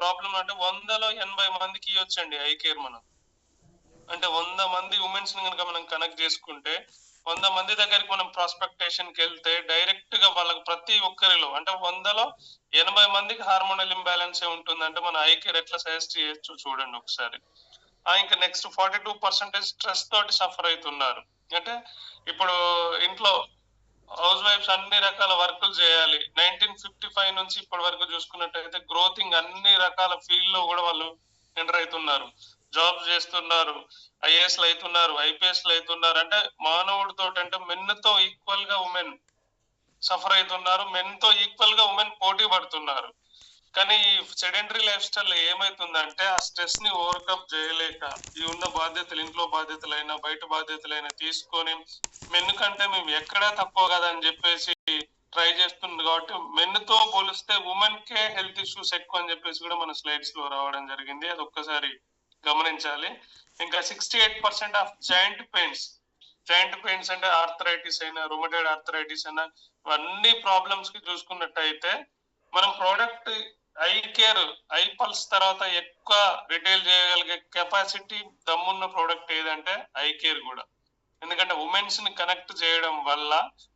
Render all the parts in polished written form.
Problem అంటే 100లో 80 మందికి ఇవ్వచ్చండి I care మనం. అంటే 100 మంది ఉమెన్స్ ని కనుక మనం కనెక్ట్ చేసుకుంటే 100 మంది దగ్గరికి మనం ప్రాస్పెక్టేషన్ కి వెళ్తే డైరెక్ట్ గా వాళ్ళకి ప్రతి ఒక్కరిలో అంటే 100లో 80 మందికి హార్మోనల్ ఇంబ్యాలెన్సే ఉంటుంది. అంటే మన ఐ కేర్ ఎట్లా సజెస్ట్ చేయొచ్చు చూడండి ఒకసారి. ఇంకా నెక్స్ట్ 42% స్ట్రెస్ తోటి సఫర్ అవుతున్నారు. అంటే ఇప్పుడు ఇంట్లో హౌస్ వైఫ్స్ అన్ని రకాల వర్కులు చేయాలి. 1955 నుంచి ఇప్పటి వరకు చూసుకున్నట్టయితే గ్రోతింగ్ అన్ని రకాల ఫీల్డ్ లో కూడా వాళ్ళు ఎంటర్ అవుతున్నారు, జాబ్ చేస్తున్నారు, ఐఏఎస్లు అవుతున్నారు, ఐపీఎస్లు అవుతున్నారు. అంటే మానవుడితో అంటే మెన్ తో ఈక్వల్ గా ఉమెన్ సఫర్ అవుతున్నారు, మెన్ తో ఈక్వల్ గా ఉమెన్ పోటీ పడుతున్నారు. కానీ ఈ సెడెంటరీ లైఫ్ స్టైల్ ఏమైతుందంటే ఆ స్ట్రెస్ ని ఓవర్కమ్ చేయలేక ఈ ఉన్న బాధ్యతలు, ఇంట్లో బాధ్యతలైనా బయట బాధ్యతలైనా తీసుకొని మెన్ కంటే మేము ఎక్కడా తక్కువ కదా అని చెప్పేసి ట్రై చేస్తుంది. కాబట్టి మెన్ తో పోలిస్తే ఉమెన్ కే హెల్త్ ఇష్యూస్ ఎక్కువ అని చెప్పేసి కూడా మన స్లైడ్స్ లో రావడం జరిగింది. అది ఒక్కసారి గమనించాలి. ఇంకా 68% ఆఫ్ జాయింట్ పెయిన్స్ అంటే ఆర్థరైటిస్ అయినా రొమటైడ్ ఆర్థరైటిస్ అయినా అన్ని ప్రాబ్లమ్స్ కి చూసుకున్నట్టయితే మనం product I care I pulse తర్వాత ఎక్కువ రిటైల్ చేయగలిగే కెపాసిటీ దమ్మున్న ప్రోడక్ట్ ఏదంటే ఐ కేర్ కూడా. ఎందుకంటే ఉమెన్స్ ని కనెక్ట్ చేయడం వల్ల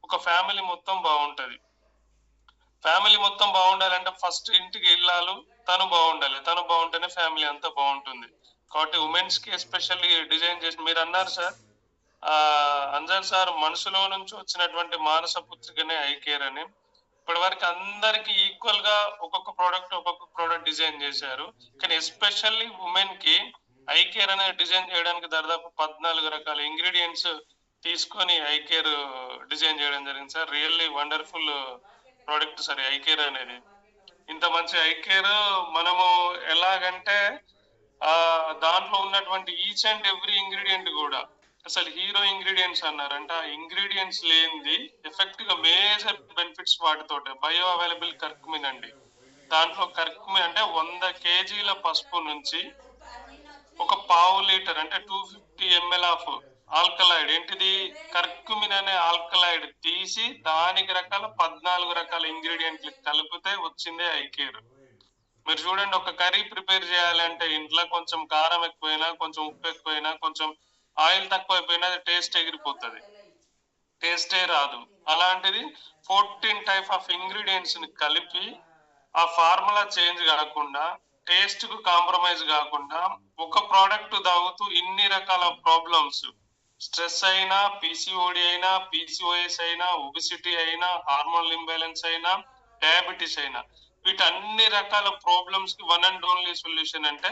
ఒక ఫ్యామిలీ మొత్తం బాగుంటది. ఫ్యామిలీ మొత్తం బాగుండాలంటే ఫస్ట్ ఇంటికి ఇల్లాలు తను బాగుండాలి, తను బాగుంటేనే ఫ్యామిలీ అంతా బాగుంటుంది. కాబట్టి ఉమెన్స్ కి ఎస్పెషల్లీ డిజైన్ చేసి మీరు అన్నారు సార్, అంజన్ సార్ మనసులో నుంచి వచ్చినటువంటి మానస పుత్రికనే ఐ కేర్ అని. ఇప్పటి వరకు అందరికి ఈక్వల్ గా ఒక్కొక్క ప్రోడక్ట్ డిజైన్ చేశారు. కానీ ఎస్పెషల్లీ ఉమెన్ కి ఐ కేర్ అనేది డిజైన్ చేయడానికి దాదాపు 14 రకాల ఇంగ్రీడియంట్స్ తీసుకొని ఐ కేర్ డిజైన్ చేయడం జరిగింది sir. Really wonderful product sir I care అనేది. ఇంత మంచి ఐ కేర్ మనము ఎలాగంటే దాంట్లో ఉన్నటువంటి ఈచ్ అండ్ ఎవ్రీ ఇంగ్రీడియంట్ కూడా అసలు హీరో ఇంగ్రీడియంట్స్ అన్నారంటే ఆ ఇంగ్రీడియంట్స్ లేనిది ఎఫెక్ట్ గా మేజర్ బెనిఫిట్స్ వాటితోటే బయో అవైలబుల్ కర్క్మిన్ అండి. దాంట్లో కర్క్మిన్ అంటే 100 కేజీల పసుపు నుంచి ఒక పావు లీటర్ అంటే 250 ml ఆఫ్ ఆల్కలైడ్ ఏంటిది కర్క్మిన్ అనే ఆల్కలైడ్ తీసి దానికి రకాల 14 రకాల ఇంగ్రీడియంట్లు కలిపితే వచ్చిందే ఐ కేర్. మీరు చూడండి, ఒక కర్రీ ప్రిపేర్ చేయాలంటే ఇంట్లో కొంచెం కారం ఎక్కువైనా, కొంచెం ఉప్పు ఎక్కువైనా, కొంచెం ఆయిల్ తక్కువైపోయినా అది టేస్ట్ ఎగిరిపోతుంది, టేస్టే రాదు. అలాంటిది 14 టైప్ ఆఫ్ ఇంగ్రీడియంట్స్ ని కలిపి ఆ ఫార్ములా చేంజ్ కాకుండా, టేస్ట్ కు కాంప్రమైజ్ కాకుండా ఒక ప్రోడక్ట్ తాగుతూ ఇన్ని రకాల ప్రాబ్లమ్స్, స్ట్రెస్ అయినా, పీసీఓడి అయినా, పీసీఓఎస్ అయినా, ఒబిసిటీ అయినా, హార్మోనల్ ఇంబ్యాలెన్స్ అయినా, డయాబెటీస్ అయినా, వీటన్ని రకాల ప్రాబ్లమ్స్ కి వన్ అండ్ ఓన్లీ సొల్యూషన్ అంటే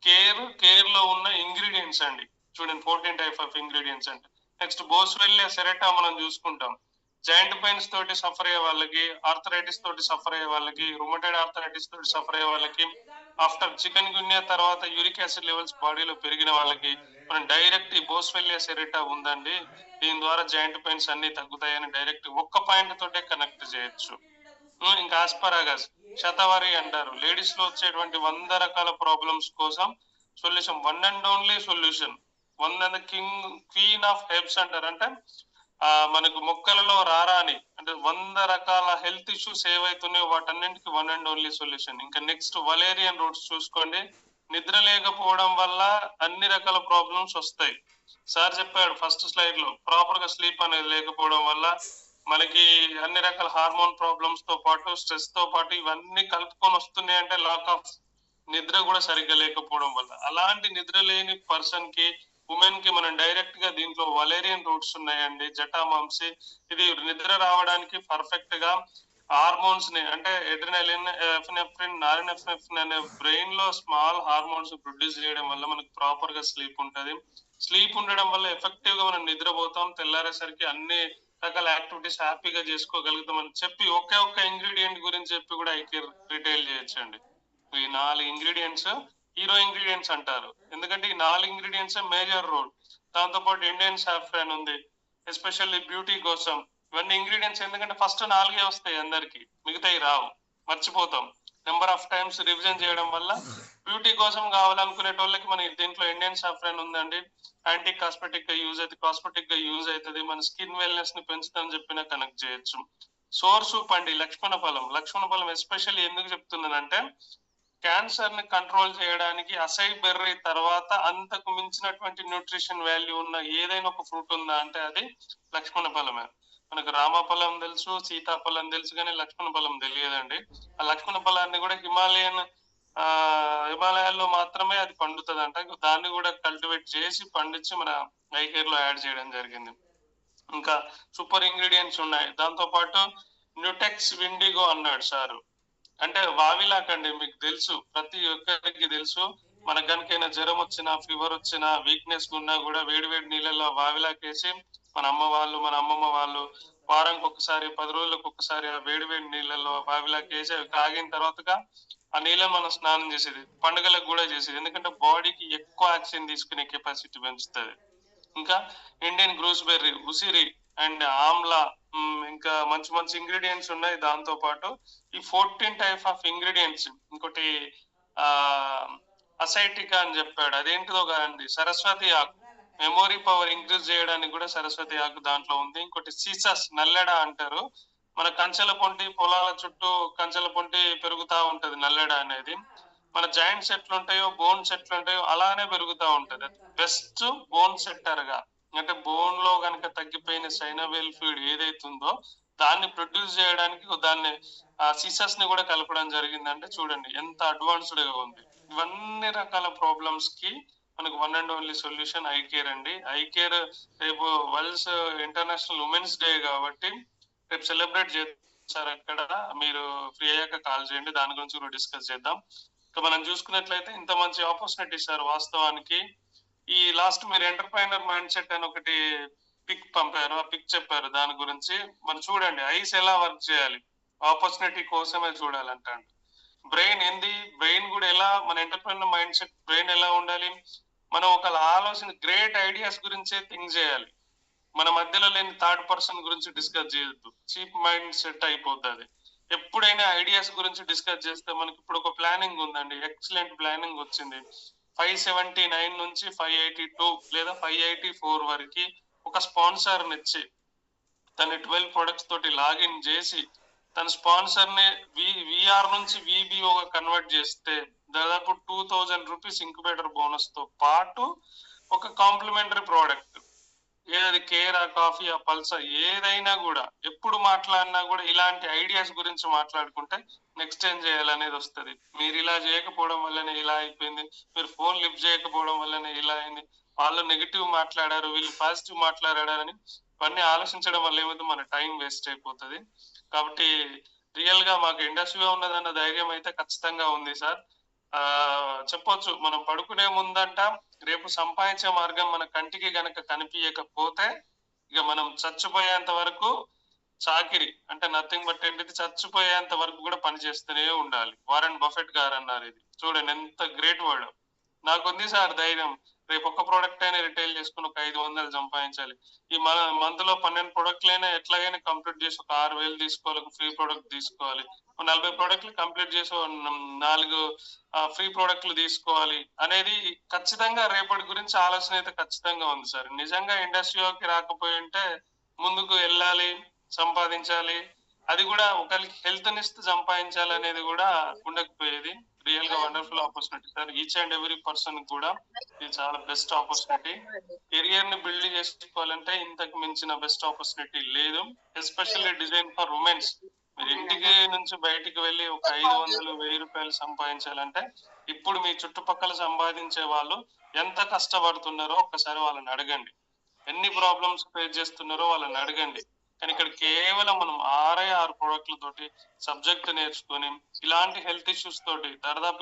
కేర్ లో ఉన్న ఇంగ్రీడియంట్స్ అండి. చూడండి 14 టైప్ ఆఫ్ ఇంగ్రీడియంట్స్ అంటే. నెక్స్ట్ బోస్వెల్లియా సెరెటా మనం చూసుకుంటాం. జాయింట్ పెయిన్స్ తోటి సఫర్ అయ్యే వాళ్ళకి, ఆర్థరైటిస్ తోటి సఫర్ అయ్యే వాళ్ళకి, రుమటైడ్ ఆర్థరైటిస్ తోటి సఫర్ అయ్యే వాళ్ళకి, ఆఫ్టర్ చికెన్ గున్యా తర్వాత యూరిక్ యాసిడ్ లెవెల్స్ బాడీలో పెరిగిన వాళ్ళకి మనం డైరెక్ట్ ఈ బోస్వెల్లియా సెరెటా ఉందండి, దీని ద్వారా జాయింట్ పెయిన్స్ అన్ని తగ్గుతాయని డైరెక్ట్ ఒక్క పాయింట్ తోటే కనెక్ట్ చేయొచ్చు. ఇంకా ఆస్పరాగస్, శతవారి అంటారు, లేడీస్ లో వచ్చేటువంటి 100 రకాల ప్రాబ్లమ్స్ కోసం solution, one and only solution. One and queen of herbs అంటారు. అంటే మనకు మొక్కలలో రారాని అంటే 100 రకాల హెల్త్ ఇష్యూస్ ఏవైతున్నాయో వాటన్నింటికి వన్ అండ్ ఓన్లీ సొల్యూషన్. ఇంకా నెక్స్ట్ వలేరియన్ రూట్స్ చూసుకోండి. నిద్ర లేకపోవడం వల్ల అన్ని రకాల ప్రాబ్లమ్స్ వస్తాయి. సార్ చెప్పాడు ఫస్ట్ స్లైడ్ లో, ప్రాపర్ గా స్లీప్ అనేది లేకపోవడం వల్ల మనకి అన్ని రకాల హార్మోన్ ప్రాబ్లమ్స్ తో పాటు స్ట్రెస్ తో పాటు ఇవన్నీ కలుపుకొని వస్తున్నాయి. అంటే లాక్ ఆఫ్ నిద్ర కూడా సరిగ్గా లేకపోవడం వల్ల. అలాంటి నిద్ర లేని పర్సన్ కి, ఉమెన్ కి మనం డైరెక్ట్ గా దీంట్లో వలేరియన్ రూట్స్ ఉన్నాయండి, జటామాంసి. ఇది నిద్ర రావడానికి పర్ఫెక్ట్ గా హార్మోన్స్ ని అంటే ఎడ్రినలిన్, ఎఫినెఫ్రిన్, నారినెఫ్రిన్ అనే బ్రెయిన్ లో స్మాల్ హార్మోన్స్ ప్రొడ్యూస్ చేయడం వల్ల మనకు ప్రాపర్ గా స్లీప్ ఉంటది. స్లీప్ ఉండడం వల్ల ఎఫెక్టివ్ గా మనం నిద్రపోతాం, తెల్లారేసరికి అన్ని రకాల యాక్టివిటీస్ హ్యాపీగా చేసుకోగలుగుతాం అని చెప్పి ఒకే ఒక్క ఇంగ్రీడియంట్ గురించి చెప్పి కూడా ఐ కేర్ రిటైల్ చేయొచ్చండి. ఈ 4 ఇంగ్రీడియంట్స్ హీరో ఇంగ్రీడియంట్స్ అంటారు. ఎందుకంటే ఈ 4 ఇంగ్రీడియంట్స్ మేజర్ రోల్. దాంతో పాటు ఇండియన్ సాఫ్రాన్ ఉంది, ఎస్పెషల్లీ బ్యూటీ కోసం. ఇవన్నీ ఇంగ్రీడియంట్స్ ఎందుకంటే ఫస్ట్ 4 వస్తాయి అందరికి, మిగతాయి రావు, మర్చిపోతాం. నెంబర్ ఆఫ్ టైమ్స్ రివిజన్ చేయడం వల్ల బ్యూటీ కోసం కావాలనుకునే వాళ్ళకి మన దీంట్లో ఇండియన్ సాఫ్రాన్ ఉందండి. యాంటీ కాస్మెటిక్ గా యూజ్ అవుతుంది, కాస్మెటిక్ గా యూజ్ అవుతుంది, మన స్కిన్ వెల్నెస్ ని పెంచుతామని చెప్పినా కనెక్ట్ చేయొచ్చు. సోర్ సూప్ అండి, లక్ష్మణ ఫలం ఎస్పెషల్లీ ఎందుకు చెప్తున్నానంటే క్యాన్సర్ ని కంట్రోల్ చేయడానికి అసై బెర్రీ తర్వాత అంతకు మించినటువంటి న్యూట్రిషన్ వాల్యూ ఉన్న ఏదైనా ఒక ఫ్రూట్ ఉందా అంటే అది లక్ష్మణ ఫలమే. మనకు రామఫలం తెలుసు, సీతాఫలం తెలుసు, కానీ లక్ష్మణ ఫలం తెలియదండి. ఆ లక్ష్మణ ఫలాన్ని కూడా హిమాలయాల్లో మాత్రమే అది పండుతుంది అంట. దాన్ని కూడా కల్టివేట్ చేసి పండించి మన ఐకేర్ లో యాడ్ చేయడం జరిగింది. ఇంకా సూపర్ ఇంగ్రీడియంట్స్ ఉన్నాయి. దాంతో పాటు న్యూటెక్స్ విండిగో అన్నాడు సారు. అంటే వావిలాకండి, మీకు తెలుసు, ప్రతి ఒక్కరికి తెలుసు. మన కనుకైనా జ్వరం వచ్చినా, ఫీవర్ వచ్చినా, వీక్నెస్ ఉన్నా కూడా వేడి వేడి నీళ్ళలో వావిలాకేసి మన అమ్మ వాళ్ళు, మన అమ్మమ్మ వాళ్ళు వారానికి ఒకసారి, 10 రోజులకు ఒకసారి ఆ వేడి వేడి నీళ్ళలో వావిలాకేసి అవి తాగిన తర్వాతగా ఆ నీళ్ళని మనం స్నానం చేసేది. పండుగలకు కూడా చేసేది, ఎందుకంటే బాడీకి ఎక్కువ ఆక్సిజన్ తీసుకునే కెపాసిటీ పెంచుతుంది. ఇంకా ఇండియన్ గ్రూస్బెర్రీ, ఉసిరి అండ్ ఆమ్లా, ఇంకా మంచి మంచి ఇంగ్రీడియంట్స్ ఉన్నాయి. దాంతో పాటు ఈ 14 టైప్ ఆఫ్ ఇంగ్రీడియంట్స్, ఇంకోటి ఆ అసైటికా అని చెప్పాడు, అదేంటిదో కాదండి, సరస్వతి ఆకు. మెమొరీ పవర్ ఇంక్రీజ్ చేయడానికి కూడా సరస్వతి ఆకు దాంట్లో ఉంది. ఇంకోటి సీసస్, నల్లెడ అంటారు. మన కంచెల పొంటి పొలాల చుట్టూ కంచెల పొంటి పెరుగుతా ఉంటది నల్లెడ అనేది. మన జాయింట్స్ ఎట్లుంటాయో, బోన్స్ ఎట్లుంటాయో అలానే పెరుగుతూ ఉంటది. బెస్ట్ బోన్ సెట్టర్ గా, అంటే బోన్ లో కనుక తగ్గిపోయిన సైనోవియల్ ఫ్లూయిడ్ ఏదైతుందో దాన్ని ప్రొడ్యూస్ చేయడానికి దాన్ని సిసస్ ని కూడా కలపడం జరిగిందంటే చూడండి ఎంత అడ్వాన్స్డ్ గా ఉంది. ఇవన్నీ రకాల ప్రాబ్లమ్స్ కి మనకు one and only solution I care అండి. ఐ కేర్ రేపు వరల్డ్స్ ఇంటర్నేషనల్ ఉమెన్స్ డే కాబట్టి రేపు సెలబ్రేట్ చేస్తారు అక్కడ. మీరు ఫ్రీ అయ్యాక కాల్ చేయండి, దాని గురించి కూడా డిస్కస్ చేద్దాం. ఇంకా మనం చూసుకున్నట్లయితే ఇంత మంచి ఆపర్చునిటీ సార్ వాస్తవానికి. ఈ లాస్ట్ మీరు ఎంటర్ప్రైనర్ మైండ్ సెట్ అని ఒకటి పిక్ పంపారు, ఆ పిక్ చెప్పారు, దాని గురించి మనం చూడండి. ఐస్ ఎలా వర్క్ చేయాలి, ఆపర్చునిటీ కోసమే చూడాలంటాడు. బ్రెయిన్ ఏంది, బ్రెయిన్ కూడా ఎలా, మన ఎంటర్ప్రైనర్ మైండ్ సెట్ బ్రెయిన్ ఎలా ఉండాలి, మనం ఒక ఆలోచన గ్రేట్ ఐడియాస్ గురించే థింక్ చేయాలి. మన మధ్యలో లేని థర్డ్ పర్సన్ గురించి డిస్కస్ చేయొద్దు, చీప్ మైండ్ సెట్ అయిపోతుంది. ఎప్పుడైనా ఐడియాస్ గురించి డిస్కస్ చేస్తే, మనకి ఇప్పుడు ఒక ప్లానింగ్ ఉందండి, ఎక్సలెంట్ ప్లానింగ్ వచ్చింది. 579 నుంచి 582 లేదా 584 వరకు ఒక స్పాన్సర్ ఇచ్చి తన 12 ప్రొడక్ట్స్ తోటి లాగిన్ చేసి తన స్పాన్సర్ ని విఆర్ నుంచి విబిఓ గా కన్వర్ట్ చేస్తే దాదాపు 2000 రూపీస్ ఇంక్యుబేటర్ బోనస్ తో పాటు ఒక కాంప్లిమెంటరీ ప్రోడక్ట్, ఏది కేర్, కాఫీ, ఆ పల్సర్ ఏదైనా కూడా, ఎప్పుడు మాట్లాడినా కూడా ఇలాంటి ఐడియాస్ గురించి మాట్లాడుకుంటే నెక్స్ట్ ఏం చేయాలనేది వస్తుంది. మీరు ఇలా చేయకపోవడం వల్లనే ఇలా అయిపోయింది, మీరు ఫోన్ లిఫ్ట్ చేయకపోవడం వల్లనే ఇలా అయింది, వాళ్ళు నెగిటివ్ మాట్లాడారు, వీళ్ళు పాజిటివ్ మాట్లాడారని ఇవన్నీ ఆలోచించడం వల్ల ఏమైతే మన టైం వేస్ట్ అయిపోతుంది. కాబట్టి రియల్ గా మాకు ఇండస్ట్రీలో ఉన్నదన్న ధైర్యం అయితే ఖచ్చితంగా ఉంది సార్. చెప్పొచ్చు, మనం పడుకునే ముందంట రేపు సంపాదించే మార్గం మన కంటికి గనక కనిపించకపోతే ఇక మనం చచ్చిపోయేంత వరకు చాకిరి, అంటే నథింగ్ బట్ ఏంటిది, చచ్చిపోయేంత వరకు కూడా పని చేస్తూనే ఉండాలి. వారెన్ బఫెట్ గారు అన్నారు. ఇది చూడండి ఎంత గ్రేట్ వర్డ్. నాకుంది సార్ ధైర్యం, రేపు ఒక్క ప్రోడక్ట్ అయినా రిటైల్ చేసుకుని ఒక 500 సంపాదించాలి. ఈ మంత్ లో 12 ప్రొడక్ట్లైనా ఎట్లాగైనా కంప్లీట్ చేసి ఒక 6000 తీసుకోవాలి, ఒక ఫ్రీ ప్రోడక్ట్ తీసుకోవాలి, 40 ప్రోడక్ట్లు కంప్లీట్ చేసి 4 ఫ్రీ ప్రోడక్ట్లు తీసుకోవాలి అనేది ఖచ్చితంగా రేపటి గురించి ఆలోచన అయితే ఖచ్చితంగా ఉంది సార్. నిజంగా ఇండస్ట్రీలోకి రాకపోయి ఉంటే ముందుకు వెళ్ళాలి, సంపాదించాలి, అది కూడా ఒకరికి హెల్త్ నిస్తూ సంపాదించాలి అనేది కూడా ఉండకపోయేది. రియల్ గా wonderful opportunity sir. Each and every person కూడా ఇది చాలా బెస్ట్ ఆపర్చునిటీ. కెరియర్ ని బిల్డ్ చేసుకోవాలంటే ఇంతకు మించిన బెస్ట్ ఆపర్చునిటీ లేదు. Especially design for women's. మీరు ఇంటికి నుంచి బయటికి వెళ్ళి ఒక 500-1000 రూపాయలు సంపాదించాలంటే ఇప్పుడు మీ చుట్టుపక్కల సంపాదించే వాళ్ళు ఎంత కష్టపడుతున్నారో ఒక్కసారి వాళ్ళని అడగండి, ఎన్ని ప్రాబ్లమ్స్ ఫేస్ చేస్తున్నారో వాళ్ళని అడగండి. కానీ ఇక్కడ కేవలం మనం 6 ప్రోడక్ట్లతోటి సబ్జెక్ట్ నేర్చుకొని ఇలాంటి హెల్త్ ఇష్యూస్ తోటి దాదాపు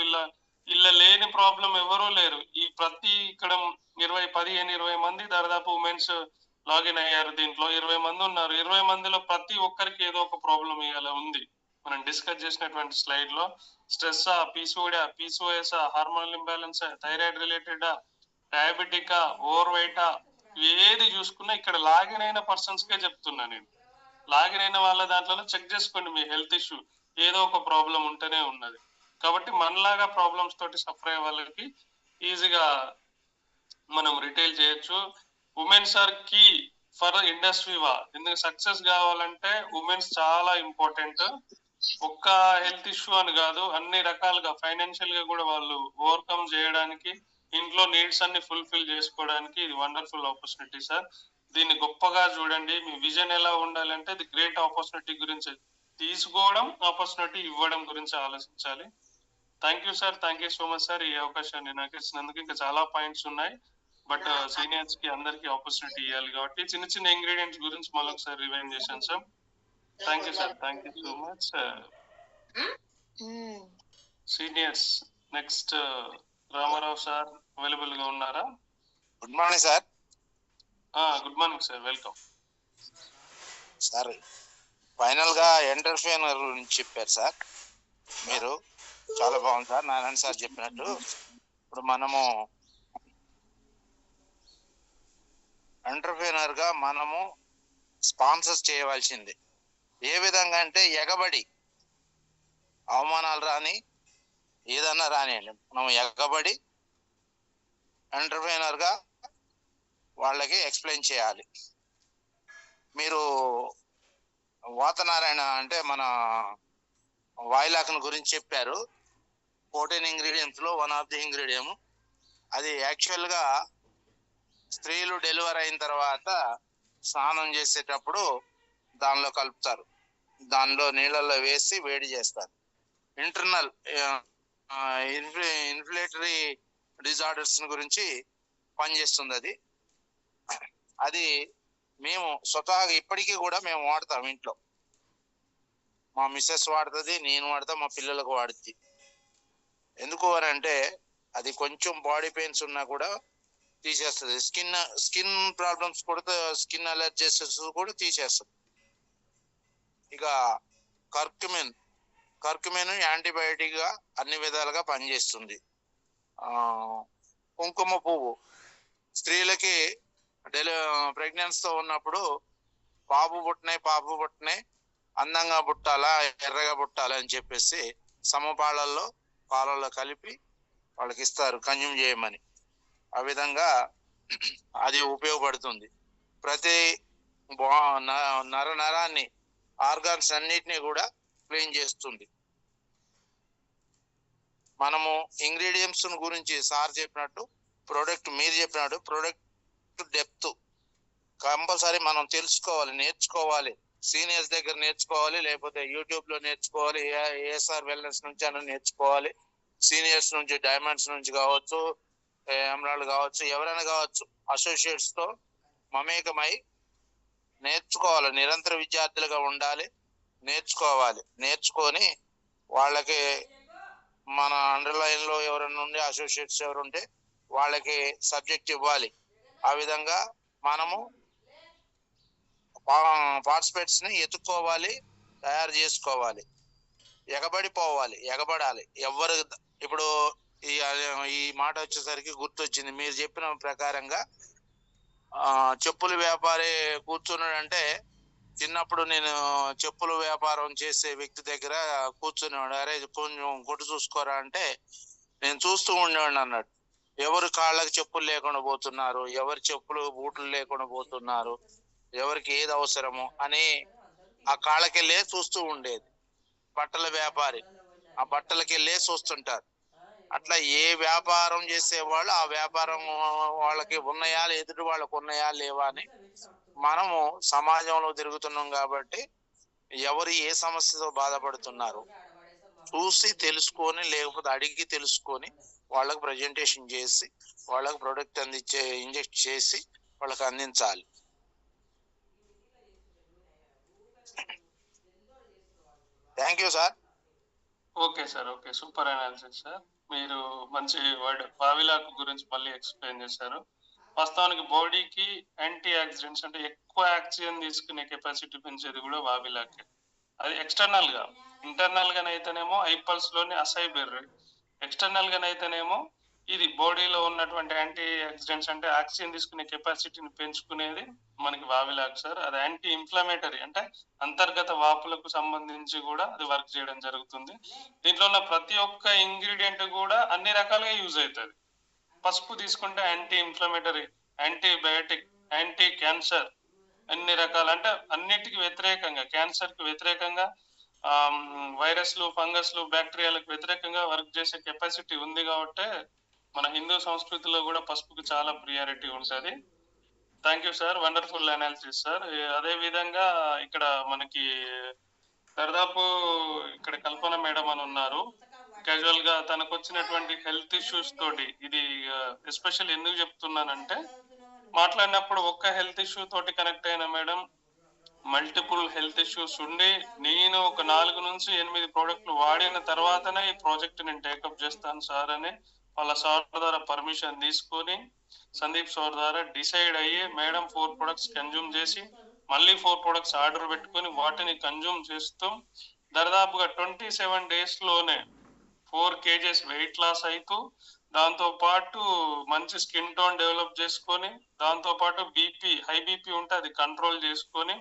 ఇలా లేని ప్రాబ్లం ఎవరూ లేరు. ఈ ప్రతి ఇక్కడ 15-20 మంది దాదాపు ఉమెన్స్ లాగిన్ అయ్యారు. దీంట్లో 20 మంది ఉన్నారు. 20 మందిలో ప్రతి ఒక్కరికి ఏదో ఒక ప్రాబ్లం ఇవాళ ఉంది. మనం డిస్కస్ చేసినటువంటి స్లైడ్ లో stress, PCOS, hormonal imbalance, thyroid related, డయాబెటికా, ఓవర్ వెయిటా, ఏది చూసుకున్నా ఇక్కడ లాగిన్ అయిన పర్సన్స్ కే చెప్తున్నా నేను. లాగిన్ అయిన వాళ్ళ దాంట్లో చెక్ చేసుకోండి, మీ హెల్త్ ఇష్యూ ఏదో ఒక ప్రాబ్లం ఉంటేనే ఉన్నది. కాబట్టి మనలాగా ప్రాబ్లమ్స్ తోటి సఫర్ అయ్యే వాళ్ళకి ఈజీగా మనం రిటైల్ చేయొచ్చు. Women's are key for industry వా. ఎందుకు సక్సెస్ కావాలంటే ఉమెన్స్ చాలా ఇంపార్టెంట్. ఒక్క హెల్త్ ఇష్యూ అని కాదు, అన్ని రకాలుగా ఫైనాన్షియల్ గా కూడా వాళ్ళు ఓవర్కమ్ చేయడానికి, ఇంట్లో నీడ్స్ అన్ని ఫుల్ఫిల్ చేసుకోవడానికి ఇది వండర్ఫుల్ ఆపర్చునిటీ సార్. దీన్ని గొప్పగా చూడండి. మీ విజన్ ఎలా ఉండాలంటే ఇది గ్రేట్ ఆపర్చునిటీ గురించి తీసుకోవడం, ఆపర్చునిటీ ఇవ్వడం గురించి ఆలోచించాలి. Thank you sir, thank you so much sir ఈ అవకాశాన్ని నాకు ఇచ్చినందుకు. ఇంకా చాలా పాయింట్స్ ఉన్నాయి, బట్ సీనియర్స్ కి అందరికి ఆపర్చునిటీ ఇవ్వాలి కాబట్టి చిన్న చిన్న ఇంగ్రీడియంట్స్ గురించి మళ్ళీ ఒకసారి రివైండ్ చేశాను sir. Thank you sir, thank you so much. Seniors next Ramarao sir available గా ఉన్నారా? Good morning sir. Good morning sir, welcome sir. Final గా ఎంటర్ప్రెన్యూర్ గురించి చెప్పారు సార్, మీరు చాలా బాగుంది సార్. నారాయణ సార్ చెప్పినట్టు ఇప్పుడు మనము ఎంటర్ప్రెన్యూర్ గా మనము స్పాన్సర్స్ చేయవలసింది ఏ విధంగా అంటే, ఎగబడి అవమానాలు రాని ఏదన్నా రానియండి, మనం ఎగబడి ఎంటర్ప్రెన్యూర్ గా వాళ్ళకి ఎక్స్ప్లెయిన్ చేయాలి. మీరు వాతనారాయణ అంటే మన వాయిలాక్ను గురించి చెప్పారు. 14 ఇంగ్రీడియంట్స్ లో వన్ ఆఫ్ ది ఇంగ్రీడియం అది. యాక్చువల్ గా స్త్రీలు డెలివరీ అయిన తర్వాత స్నానం చేసేటప్పుడు దానిలో కలుపుతారు, దానిలో నీళ్ళల్లో వేసి వేడి చేస్తారు. ఇంటర్నల్ ఇన్ఫ్లేటరీ డిజార్డర్స్ గురించి పనిచేస్తుంది అది. అది మేము స్వతహాగా ఇప్పటికీ కూడా మేము వాడతాం ఇంట్లో. మా మిస్సెస్ వాడుతుంది, నేను వాడతా, మా పిల్లలకు వాడుద్ది. ఎందుకు అని అంటే అది కొంచెం బాడీ పెయిన్స్ ఉన్నా కూడా తీసేస్తుంది. స్కిన్ ప్రాబ్లమ్స్ కూడా, స్కిన్ అలర్జీస్ కూడా తీసేస్తుంది. ఇక కర్క్యూమిన్ యాంటీబయాటిక్ గా అన్ని విధాలుగా పనిచేస్తుంది. కుంకుమ పువ్వు స్త్రీలకి ప్రెగ్నెన్సీ తో ఉన్నప్పుడు పాపు పుట్టినాయి అందంగా పుట్టాలా ఎర్రగా పుట్టాలా అని చెప్పేసి సమపాళల్లో పాలల్లో కలిపి వాళ్ళకి ఇస్తారు కన్జ్యూమ్ చేయమని. ఆ విధంగా అది ఉపయోగపడుతుంది. ప్రతి నరాన్ని, ఆర్గాన్స్ అన్నిటినీ కూడా క్లీన్ చేస్తుంది. మనము ఇంగ్రీడియంట్స్ గురించి సార్ చెప్పినట్టు, మీరు చెప్పినట్టు ప్రొడక్ట్ డెప్త్ కంపల్సరీ మనం తెలుసుకోవాలి, నేర్చుకోవాలి. సీనియర్స్ దగ్గర నేర్చుకోవాలి, లేకపోతే యూట్యూబ్ లో నేర్చుకోవాలి, ఏఎస్ఆర్ వెల్నెస్ నుంచి అని నేర్చుకోవాలి. సీనియర్స్ నుంచి, డైమండ్స్ నుంచి కావచ్చు, ఎమరాల్డ్ కావచ్చు, ఎవరైనా కావచ్చు, అసోసియేట్స్ తో మమేకమై నేర్చుకోవాలి. నిరంతర విద్యార్థులుగా ఉండాలి, నేర్చుకొని వాళ్ళకి మన అండర్లైన్ లో ఎవరైనా ఉండే అసోసియేట్స్ ఎవరుంటే వాళ్ళకి సబ్జెక్ట్ ఇవ్వాలి. ఆ విధంగా మనము పార్టిసిపేట్స్ ని ఎత్తుక్కోవాలి, తయారు చేసుకోవాలి, ఎగబడాలి. ఎవరు ఇప్పుడు ఈ మాట వచ్చేసరికి గుర్తొచ్చింది. మీరు చెప్పిన ప్రకారంగా చెప్పుల వ్యాపారి కూర్చున్నాడంటే, చిన్నప్పుడు నేను చెప్పుల వ్యాపారం చేసే వ్యక్తి దగ్గర కూర్చునేవాడు. అరే కొంచెం కొట్టు చూసుకోరా అంటే నేను చూస్తూ ఉండేవాడిని అన్నాడు. ఎవరు కాళ్ళకి చెప్పులు లేకుండా పోతున్నారు, ఎవరి చెప్పులు బూట్లు లేకుండా పోతున్నారు, ఎవరికి ఏది అవసరము అని ఆ కాళ్ళకెళ్ళే చూస్తూ ఉండేది. బట్టల వ్యాపారి ఆ బట్టలకెళ్ళే చూస్తుంటారు. అట్లా ఏ వ్యాపారం చేసేవాళ్ళు ఆ వ్యాపారం వాళ్ళకి ఉన్నాయా, ఎదుటి వాళ్ళకు ఉన్నాయా లేవా అని మనము సమాజంలో తిరుగుతున్నాం కాబట్టి ఎవరు ఏ సమస్యతో బాధపడుతున్నారు చూసి తెలుసుకొని, లేకపోతే అడిగి తెలుసుకొని వాళ్ళకు ప్రజెంటేషన్ చేసి వాళ్ళకు ప్రొడక్ట్ ఇంజెక్ట్ చేసి వాళ్ళకి అందించాలి. Thank you sir. Okay sir, okay, super analysis sir. మీరు మంచి వర్డ్ వావిలాక్ గురించి మళ్ళీ ఎక్స్ప్లెయిన్ చేశారు. వాస్తవానికి బాడీకి యాంటీ ఆక్సిడెంట్స్ అంటే ఎక్కువ ఆక్సిజన్ తీసుకునే కెపాసిటీ పెంచేది కూడా వావిలాకే. అది ఎక్స్టర్నల్ గా. ఇంటర్నల్ గానైతేనేమో ఐపల్స్ లోని అసై బెర్రీ, ఎక్స్టర్నల్ గానైతేనేమో ఇది బాడీలో ఉన్నటువంటి యాంటీ ఆక్సిడెంట్స్ అంటే ఆక్సిజన్ తీసుకునే కెపాసిటీని పెంచుకునేది మనకి వావిలాక్ సార్. అది యాంటీ ఇన్ఫ్లమేటరీ అంటే అంతర్గత వాపులకు సంబంధించి కూడా అది వర్క్ చేయడం జరుగుతుంది. దీంట్లో ఉన్న ప్రతి ఒక్క ఇంగ్రీడియంట్ కూడా అన్ని రకాలుగా యూజ్ అవుతుంది. పసుపు తీసుకుంటే anti inflammatory, antibiotic, anti cancer, అన్ని రకాల అంటే అన్నిటికి వ్యతిరేకంగా, క్యాన్సర్ కి వ్యతిరేకంగా వైరస్లు, ఫంగస్లు, బ్యాక్టీరియాలకు వ్యతిరేకంగా వర్క్ చేసే కెపాసిటీ ఉంది కాబట్టి మన హిందూ సంస్కృతిలో కూడా పసుపుకి చాలా ప్రియారిటీ ఉంటుంది. Thank you sir, wonderful analysis sir. అదే విధంగా ఇక్కడ మనకి దాదాపు ఇక్కడ కల్పన మేడం అని ఉన్నారు. క్యాజువల్ గా తనకు వచ్చినటువంటి హెల్త్ ఇష్యూస్ తోటి, ఇది ఎస్పెషల్ ఎందుకు చెప్తున్నానంటే, మాట్లాడినప్పుడు ఒక్క హెల్త్ ఇష్యూ తోటి కనెక్ట్ అయిన మేడం మల్టిపుల్ హెల్త్ ఇష్యూస్ ఉండి, నేను ఒక 4 నుంచి 8 ప్రోడక్ట్లు వాడిన తర్వాతనే ఈ ప్రాజెక్ట్ నేను టేకప్ చేస్తాను సార్ అని వాళ్ళ సార్ ద్వారా పర్మిషన్ తీసుకొని సందీప్ సార్ ద్వారా డిసైడ్ అయ్యి మేడం 4 ప్రొడక్ట్స్ కన్జ్యూమ్ చేసి మళ్ళీ 4 ప్రొడక్ట్స్ ఆర్డర్ పెట్టుకొని వాటిని కన్జ్యూమ్ చేస్తూ దాదాపుగా 27 days లోనే 4 kgs వెయిట్ లాస్ అవుతూ, దాంతో పాటు మంచి స్కిన్ టోన్ డెవలప్ చేసుకొని, దాంతో పాటు హై బీపీ ఉంటే అది కంట్రోల్ చేసుకొని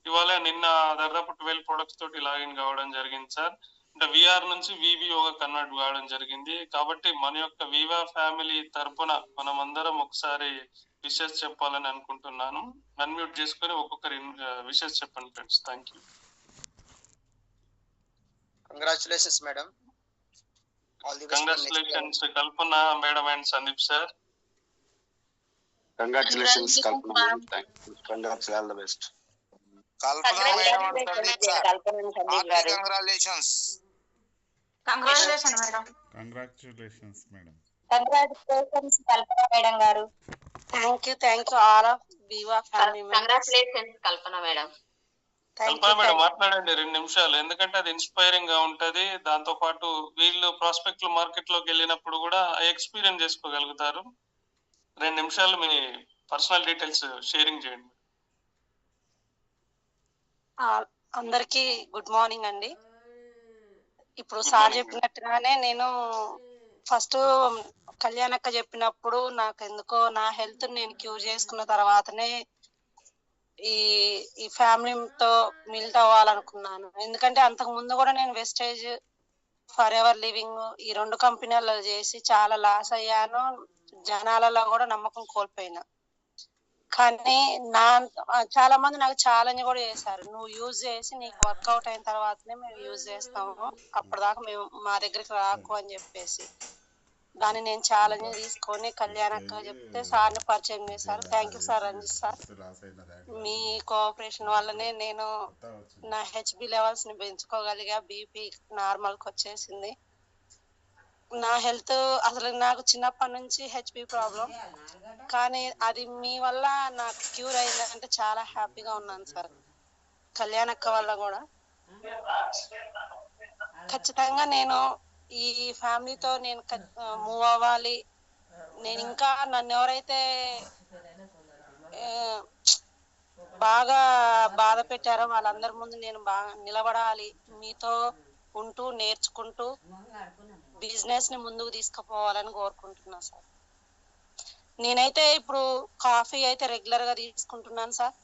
ఇవాళ నిన్న దాదాపు 12 ప్రొడక్ట్స్ తోటి లాగిన్ కావడం జరిగింది సార్. అంటే విఆర్ నుంచి విబిఓగా కన్వర్ట్ కావడం జరిగింది. కాబట్టి మన యొక్క వివా ఫ్యామిలీ తరపున మనం అందరం ఒకసారి విషెస్ చెప్పాలని అనుకుంటున్నాను. అన్మ్యూట్ చేసుకొని ఒక్కొక్కరి విషెస్ చెప్పండి friends. Thank you. Congratulations madam. Congratulations Kalpana madam and Sandeep sir. Congratulations Kalpana madam. Congrats, all the best. Kalpana madam and Sandeep sir, congratulations. Congratulation madam. Congratulations madam. Congratulations Kalpana madam గారు. Thank you all of Viva family members. Congratulations Kalpana madam. Kalpana madam మాట్లాడండి 2 నిమిషాలు, ఎందుకంటే అది inspiring గా ఉంటది. దాంతో పాటు వీళ్ళు ప్రాస్పెక్ట్లు మార్కెట్ లోకి వెళ్ళినప్పుడు కూడా ఎక్స్పీరియన్స్ చేసుకోగలుగుతారు. 2 నిమిషాలు మీ పర్సనల్ డీటెయిల్స్ షేరింగ్ చేయండి. అందరికి గుడ్ మార్నింగ్ అండి. ఇప్పుడు సార్ చెప్పినట్టుగానే నేను ఫస్ట్ కళ్యాణక్క చెప్పినప్పుడు నాకు ఎందుకో నా హెల్త్ నేను క్యూర్ చేసుకున్న తర్వాతనే ఈ ఫ్యామిలీతో మిల్ట్ అవ్వాలనుకున్నాను. ఎందుకంటే అంతకు ముందు కూడా నేను వెస్టేజ్, ఫర్ ఎవర్ లివింగ్ ఈ 2 కంపెనీలలో చేసి చాలా లాస్ అయ్యాను. జనాలలో కూడా నమ్మకం కోల్పోయినా. కానీ చాలా మంది నాకు ఛాలెంజ్ కూడా చేశారు, నువ్వు యూజ్ చేసి నీకు వర్కౌట్ అయిన తర్వాతనే మేము యూజ్ చేస్తాము, అప్పటిదాకా మేము మా దగ్గరికి రాకు అని చెప్పేసి. దాన్ని నేను ఛాలెంజ్ తీసుకొని కళ్యాణక్క చెప్తే సార్ని పరిచయం చేశారు. Thank you sir, Ranjith sir. మీ కోఆపరేషన్ వల్లనే నేను నా హెచ్బి లెవెల్స్ ని పెంచుకోగలిగా. బీపీ నార్మల్కి వచ్చేసింది. నా హెల్త్ అసలు నాకు చిన్నప్పటి నుంచి హెచ్బి ప్రాబ్లం, కానీ అది మీ వల్ల నాకు క్యూర్ అయిందంటే చాలా హ్యాపీగా ఉన్నాను సార్. కళ్యాణక్క వల్ల కూడా ఖచ్చితంగా నేను ఈ ఫ్యామిలీతో నేను మూవ్ అవ్వాలి. నేను ఇంకా నన్ను ఎవరైతే బాగా బాధ పెట్టారో వాళ్ళందరి ముందు నేను బాగా నిలబడాలి. మీతో ఉంటూ నేర్చుకుంటూ బిజినెస్ ని ముందుకు తీసుకుపోవాలని కోరుకుంటున్నా సార్. నేనైతే ఇప్పుడు కాఫీ అయితే రెగ్యులర్ గా తీసుకుంటున్నాను సార్,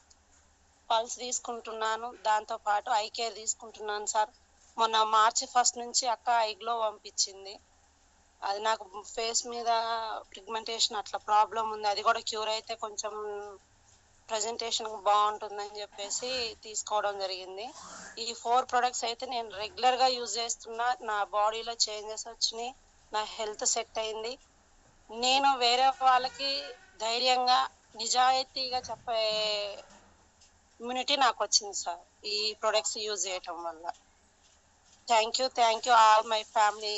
పల్స్ తీసుకుంటున్నాను, దాంతో పాటు ఐ కేర్ తీసుకుంటున్నాను సార్. మొన్న March 1 నుంచి అక్క ఐగ్లో పంపించింది. అది నాకు ఫేస్ మీద పిగ్మెంటేషన్ అట్లా ప్రాబ్లం ఉంది, అది కూడా క్యూర్ అయితే కొంచెం ప్రజెంటేషన్ బాగుంటుందని చెప్పేసి తీసుకోవడం జరిగింది. ఈ 4 ప్రొడక్ట్స్ అయితే నేను రెగ్యులర్ గా యూజ్ చేస్తున్నా. నా బాడీలో చేంజెస్ వచ్చినాయి, నా హెల్త్ సెట్ అయింది. నేను వేరే వాళ్ళకి ధైర్యంగా నిజాయితీగా చెప్పే ఇమ్యూనిటీ నాకు వచ్చింది సార్ ఈ ప్రొడక్ట్స్ యూజ్ చేయటం వల్ల. Thank you all my family,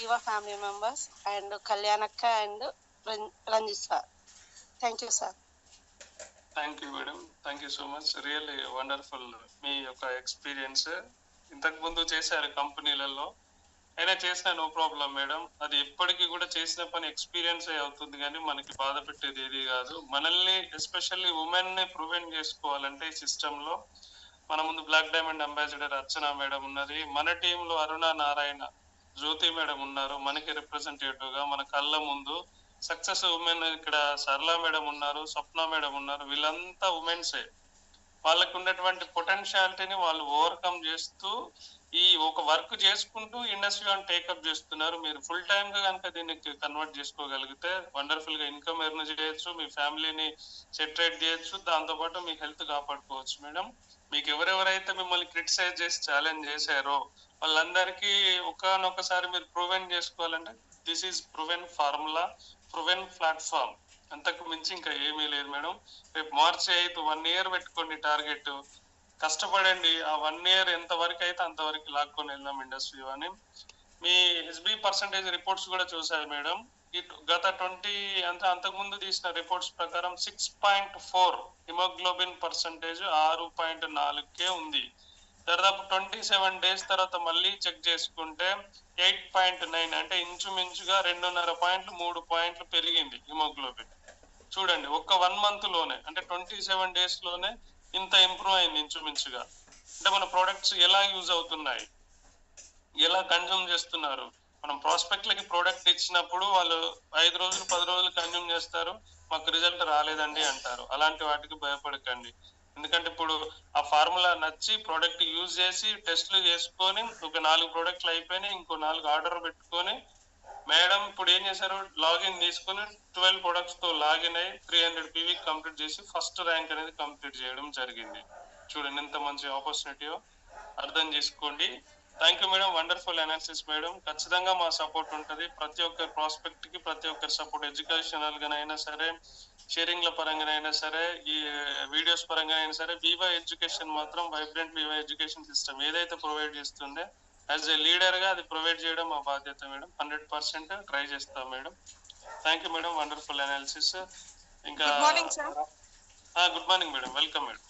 Viva family members and కళ్యాణక్క and Ranjith sir. Thank you sir. Thank you madam, thank you so much. Really wonderful మీ యొక్క ఎక్స్పీరియన్స్. ఇంతకు ముందు చేశారు కంపెనీలలో, అయినా చేసిన నో ప్రాబ్లం మేడం. అది ఎప్పటికీ కూడా చేసిన పని ఎక్స్పీరియన్స్ అవుతుంది, కానీ మనకి బాధ పెట్టేది ఏది కాదు. మనల్ని ఎస్పెషల్లీ ఉమెన్ ని ప్రివెంట్ చేసుకోవాలంటే ఈ సిస్టమ్ లో మన ముందు బ్లాక్ డైమండ్ అంబాసిడర్ అర్చన మేడం ఉన్నది, మన టీంలో అరుణ నారాయణ, జ్యోతి మేడం ఉన్నారు మనకి రిప్రజెంటేటివ్ గా. మన కళ్ళ ముందు సక్సెస్ ఉమెన్ ఇక్కడ సరళ మేడం ఉన్నారు, స్వప్న మేడం ఉన్నారు, వీళ్ళంతా ఉమెన్సే. వాళ్ళకు ఉన్నటువంటి పొటెన్షియాలిటీని వాళ్ళు ఓవర్కమ్ చేస్తూ ఈ ఒక వర్క్ చేసుకుంటూ ఇండస్ట్రీ అని టేకప్ చేస్తున్నారు. మీరు ఫుల్ టైమ్ గా కనుక దీనికి కన్వర్ట్ చేసుకోగలిగితే వండర్ఫుల్ గా ఇన్కమ్ ఎర్న్ చేయొచ్చు, మీ ఫ్యామిలీని సెటరేట్ చేయొచ్చు, దాంతో పాటు మీ హెల్త్ కాపాడుకోవచ్చు మేడం. మీకు ఎవరెవరైతే మిమ్మల్ని క్రిటిసైజ్ చేసి ఛాలెంజ్ చేశారో వాళ్ళందరికీ ఒకనొకసారి మీరు ప్రూవెన్ చేసుకోవాలంటే this is proven formula, proven platform, అంతకు మించి ఇంకా ఏమీ లేదు మేడం. రేపు మార్చి 5 1 year పెట్టుకోండి టార్గెట్, కష్టపడండి. ఆ 1 year ఎంత వరకు అయితే అంతవరకు లాక్కొని వెళ్దాం ఇండస్ట్రీ అని. మీ ఎస్బి పర్సంటేజ్ రిపోర్ట్స్ కూడా చూసారు మేడం. గత 20 అంతకుముందు తీసిన రిపోర్ట్స్ ప్రకారం 6.4 హిమోగ్లోబిన్ పర్సంటేజ్ 6.4కే ఉంది. దాదాపు 27 days తర్వాత మళ్ళీ చెక్ చేసుకుంటే 8.9 అంటే ఇంచుమించుగా 2.5 పాయింట్లు 3 పాయింట్లు పెరిగింది హిమోగ్లోబిన్. చూడండి ఒక్క 1 month లోనే, అంటే 27 days లోనే ఇంత ఇంప్రూవ్ అయింది ఇంచుమించుగా. అంటే మన ప్రోడక్ట్స్ ఎలా యూజ్ అవుతున్నాయి, ఎలా కన్జ్యూమ్ చేస్తున్నారు. మనం ప్రాస్పెక్ట్లకి ప్రోడక్ట్ ఇచ్చినప్పుడు వాళ్ళు 5 రోజులు 10 రోజులు కన్జ్యూమ్ చేస్తారు, మాకు రిజల్ట్ రాలేదండి అంటారు. అలాంటి వాటికి భయపడకండి. ఎందుకంటే ఇప్పుడు ఆ ఫార్ములా నచ్చి ప్రోడక్ట్ యూజ్ చేసి టెస్ట్లు చేసుకొని ఒక 4 ప్రోడక్ట్లు అయిపోయినాయి, ఇంకో 4 ఆర్డర్ పెట్టుకొని మేడం ఇప్పుడు ఏం చేశారు, లాగిన్ తీసుకొని 12 products తో లాగిన్ అయ్యి 300 PV కంప్లీట్ చేసి ఫస్ట్ ర్యాంక్ అనేది కంప్లీట్ చేయడం జరిగింది. చూడండి ఎంత మంచి ఆపర్చునిటీయో అర్థం చేసుకోండి. Thank you madam, wonderful analysis madam. ఖచ్చితంగా మా సపోర్ట్ ఉంటుంది. ప్రతి ఒక్క ప్రాస్పెక్ట్ కి ప్రతి ఒక్కరి సపోర్ట్, ఎడ్యుకేషనల్ గానైనా సరే, షేరింగ్ల పరంగానైనా సరే, ఈ వీడియోస్ పరంగానైనా సరే, వివా ఎడ్యుకేషన్ మాత్రం వైబ్రెంట్ వివా ఎడ్యుకేషన్ సిస్టమ్ ఏదైతే ప్రొవైడ్ చేస్తుందో యాజ్ ఏ లీడర్ గా అది ప్రొవైడ్ చేయడం మా బాధ్యత మేడం. 100% ట్రై చేస్తాం madam. Thank you madam, wonderful analysis. ఇంకా good morning sir. Good morning madam, welcome madam.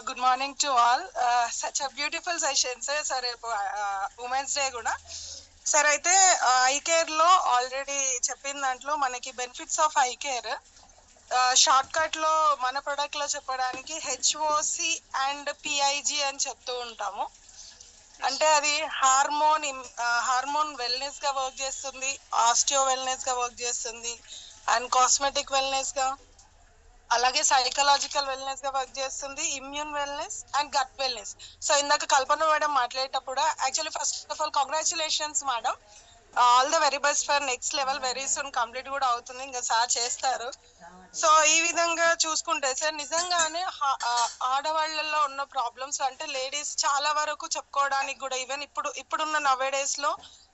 Good morning to all. Such a beautiful session sir. Sir రేపు women's day కూడా sir. అయితే ఐ కేర్ లో already చెప్పిన దాంట్లో మనకి benefits of iCare short cut లో మన ప్రొడక్ట్ లో చెప్పడానికి HOC అండ్ PIG అని చెప్తూ ఉంటాము. అంటే అది హార్మోన్ వెల్నెస్ గా వర్క్ చేస్తుంది, ఆస్టియో వెల్నెస్ గా వర్క్ చేస్తుంది, అండ్ కాస్మెటిక్ వెల్నెస్ గా, అలాగే సైకలాజికల్ వెల్నెస్ గా వర్క్ చేస్తుంది, immune wellness and gut wellness. So ఇందాక కల్పన మేడం మాట్లాడేటప్పుడు actually first of all congratulations madam, all the very best for next level. Very soon complete కూడా అవుతుంది, ఇంకా సార్ చేస్తారు. సో ఈ విధంగా చూసుకుంటే సార్ నిజంగానే ఆడవాళ్లలో ఉన్న ప్రాబ్లమ్స్ అంటే లేడీస్ చాలా వరకు చెప్పుకోవడానికి కూడా ఈవెన్ ఇప్పుడున్న నవే డేస్ లో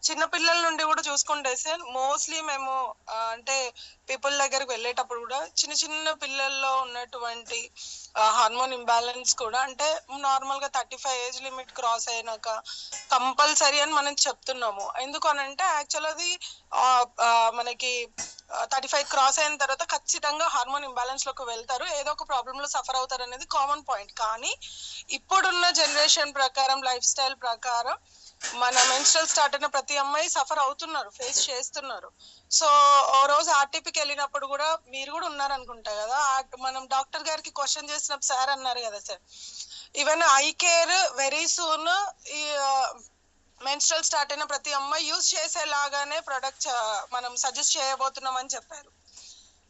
చిన్నపిల్లల నుండి కూడా చూసుకుంటే సార్ మోస్ట్లీ మేము అంటే పీపుల్ దగ్గరకు వెళ్ళేటప్పుడు కూడా చిన్న చిన్న పిల్లల్లో ఉన్నటువంటి హార్మోన్ ఇంబ్యాలెన్స్ కూడా అంటే నార్మల్ గా 35 ఏజ్ లిమిట్ క్రాస్ అయినాక కంపల్సరీ అని మనం చెప్తున్నాము. ఎందుకు అనంటే యాక్చువల్ అది మనకి 35 క్రాస్ అయిన తర్వాత ఖచ్చితంగా హార్మోన్ ఇంబ్యాలెన్స్ లోకి వెళ్తారు, ఏదో ఒక ప్రాబ్లమ్ లో సఫర్ అవుతారు అనేది కామన్ పాయింట్. కానీ ఇప్పుడున్న జనరేషన్ ప్రకారం, లైఫ్ స్టైల్ ప్రకారం మన మెన్స్ట్రల్ స్టార్ట్ అయిన ప్రతి అమ్మాయి సఫర్ అవుతున్నారు, ఫేస్ చేస్తున్నారు. సో ఓ రోజు ఆర్టీపీకి వెళ్ళినప్పుడు కూడా మీరు కూడా ఉన్నారు అనుకుంటా కదా, మనం డాక్టర్ గారికి క్వశ్చన్ చేసినప్పుడు సార్ అన్నారు కదా sir, even I care very soon ఈ మెన్స్ట్రల్ స్టార్ట్ అయిన ప్రతి అమ్మాయి యూజ్ చేసేలాగానే ప్రొడక్ట్ మనం సజెస్ట్ చేయబోతున్నాం అని చెప్పారు.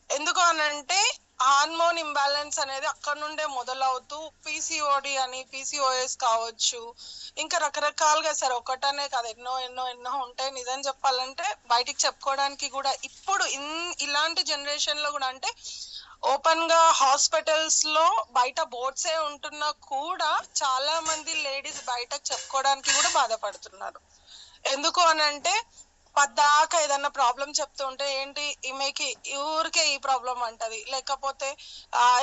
ఎందుకు అనంటే హార్మోన్ ఇంబ్యాలెన్స్ అనేది అక్కడ నుండే మొదలవుతూ PCOD అని, PCOS కావచ్చు, ఇంకా రకరకాలుగా సార్, ఒకటనే కాదు ఎన్నో ఎన్నో ఎన్నో ఉంటాయి. నిజం చెప్పాలంటే బయటికి చెప్పుకోవడానికి కూడా ఇప్పుడు ఇలాంటి జనరేషన్ లో కూడా అంటే ఓపెన్ గా హాస్పిటల్స్ లో బయట బోర్డ్సే ఉంటున్నా కూడా చాలా మంది లేడీస్ బయటకు చెప్పుకోవడానికి కూడా బాధపడుతున్నారు. ఎందుకు అనంటే పద్దాకా ఏదన్నా ప్రాబ్లం చెప్తూ ఉంటే ఏంటి ఈమెకి ఊరికే ఈ ప్రాబ్లం అంటది, లేకపోతే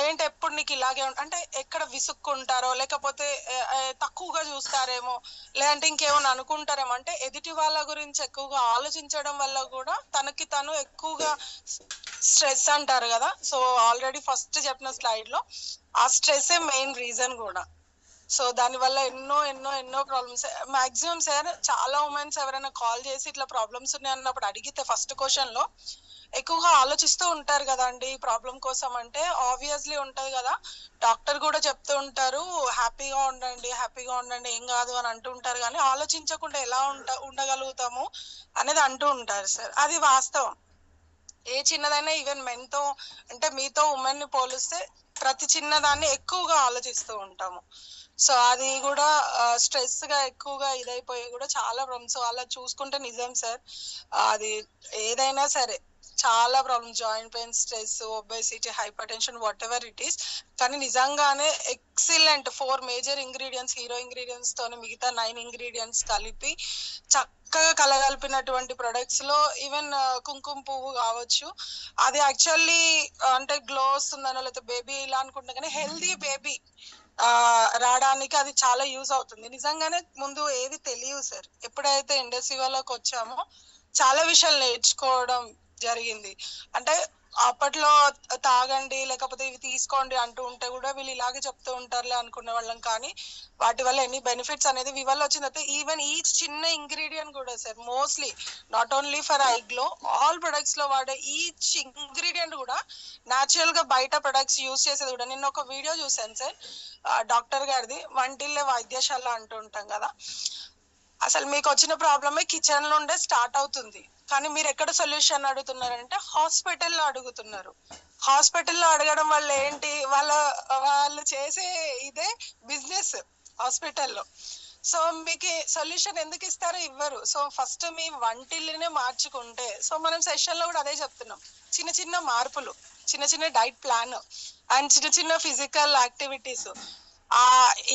ఏంటి ఎప్పుడు నీకు ఇలాగే అంటే ఎక్కడ విసుక్కుంటారో, లేకపోతే తక్కువగా చూస్తారేమో, లేదంటే ఇంకేమైనా అనుకుంటారేమో, అంటే ఎదుటి వాళ్ళ గురించి ఎక్కువగా ఆలోచించడం వల్ల కూడా తనకి తను ఎక్కువగా స్ట్రెస్ అంటారు కదా. సో ఆల్రెడీ ఫస్ట్ చెప్పిన స్లైడ్ లో ఆ స్ట్రెస్ మెయిన్ రీజన్ కూడా. సో దాని వల్ల ఎన్నో ఎన్నో ఎన్నో ప్రాబ్లమ్స్. మాక్సిమం సార్ చాలా ఉమెన్స్ ఎవరైనా కాల్ చేసి ఇట్లా ప్రాబ్లమ్స్ ఉన్నాయి అన్నప్పుడు అడిగితే ఫస్ట్ క్వశ్చన్ లో ఎక్కువగా ఆలోచిస్తూ ఉంటారు కదండి ఈ ప్రాబ్లం కోసం. అంటే ఆబ్వియస్లీ ఉంటది కదా, డాక్టర్ కూడా చెప్తూ ఉంటారు హ్యాపీగా ఉండండి ఏం కాదు అని అంటూ ఉంటారు, కానీ ఆలోచించకుండా ఎలా ఉండగలుగుతాము అనేది అంటూ ఉంటారు సార్. అది వాస్తవం. ఏ చిన్నదైనా ఈవెన్ మెన్తో అంటే మీతో ఉమెన్ ని పోలిస్తే ప్రతి చిన్నదాన్ని ఎక్కువగా ఆలోచిస్తూ ఉంటాము. సో అది కూడా స్ట్రెస్ గా ఎక్కువగా ఇదైపోయి కూడా చాలా ప్రాబ్లమ్స్. సో అలా చూసుకుంటే నిజం సార్, అది ఏదైనా సరే చాలా problems, joint pain, stress, obesity, hyper tension, what ever it is. కానీ నిజంగానే excellent 4 major ingredients, hero ingredients తోనే మిగతా 9 ఇంగ్రీడియంట్స్ కలిపి చక్కగా కలగలిపినటువంటి ప్రొడక్ట్స్ లో ఈవెన్ కుంకుమ పువ్వు కావచ్చు, అది యాక్చువల్లీ అంటే గ్లో వస్తుందనో లేకపోతే బేబీ ఇలా అనుకుంటున్నా కానీ హెల్దీ బేబీ రావడానికి అది చాలా యూజ్ అవుతుంది. నిజంగానే ముందు ఏది తెలియదు సార్, ఎప్పుడైతే ఇండస్ట్రీ వాళ్ళకి వచ్చామో చాలా విషయాలు నేర్చుకోవడం జరిగింది. అంటే అప్పట్లో తాగండి లేకపోతే ఇవి తీసుకోండి అంటూ ఉంటే కూడా వీళ్ళు ఇలాగే చెప్తూ ఉంటారులే అనుకునే వాళ్ళం, కానీ వాటి వల్ల ఎన్ని బెనిఫిట్స్ అనేది మీ వల్ల వచ్చిన తర్వాత ఈవెన్ ఈ చిన్న ఇంగ్రీడియంట్ కూడా sir, mostly not only for I glow, all products లో వాడే ఈచ్ ఇంగ్రీడియంట్ కూడా న్యాచురల్ గా బయట ప్రొడక్ట్స్ యూజ్ చేసేది కూడా. నిన్న ఒక వీడియో చూసాను సార్ డాక్టర్ గారిది, వంటిల్లే వైద్యశాల అంటూ ఉంటాం కదా, అసలు మీకు వచ్చిన ప్రాబ్లమే కిచెన్ నుండే స్టార్ట్ అవుతుంది, కానీ మీరు ఎక్కడ సొల్యూషన్ అడుగుతున్నారంటే హాస్పిటల్లో అడుగుతున్నారు. హాస్పిటల్లో అడగడం వల్ల ఏంటి, వాళ్ళు చేసే ఇదే బిజినెస్ హాస్పిటల్లో. సో మీకు సొల్యూషన్ ఎందుకు ఇస్తారో ఇవ్వరు. సో ఫస్ట్ మీ వంటిల్లునే మార్చుకుంటే, సో మనం సెషన్ లో కూడా అదే చెప్తున్నాం, చిన్న చిన్న మార్పులు, చిన్న చిన్న డైట్ ప్లాన్ అండ్ చిన్న చిన్న ఫిజికల్ యాక్టివిటీస్. ఆ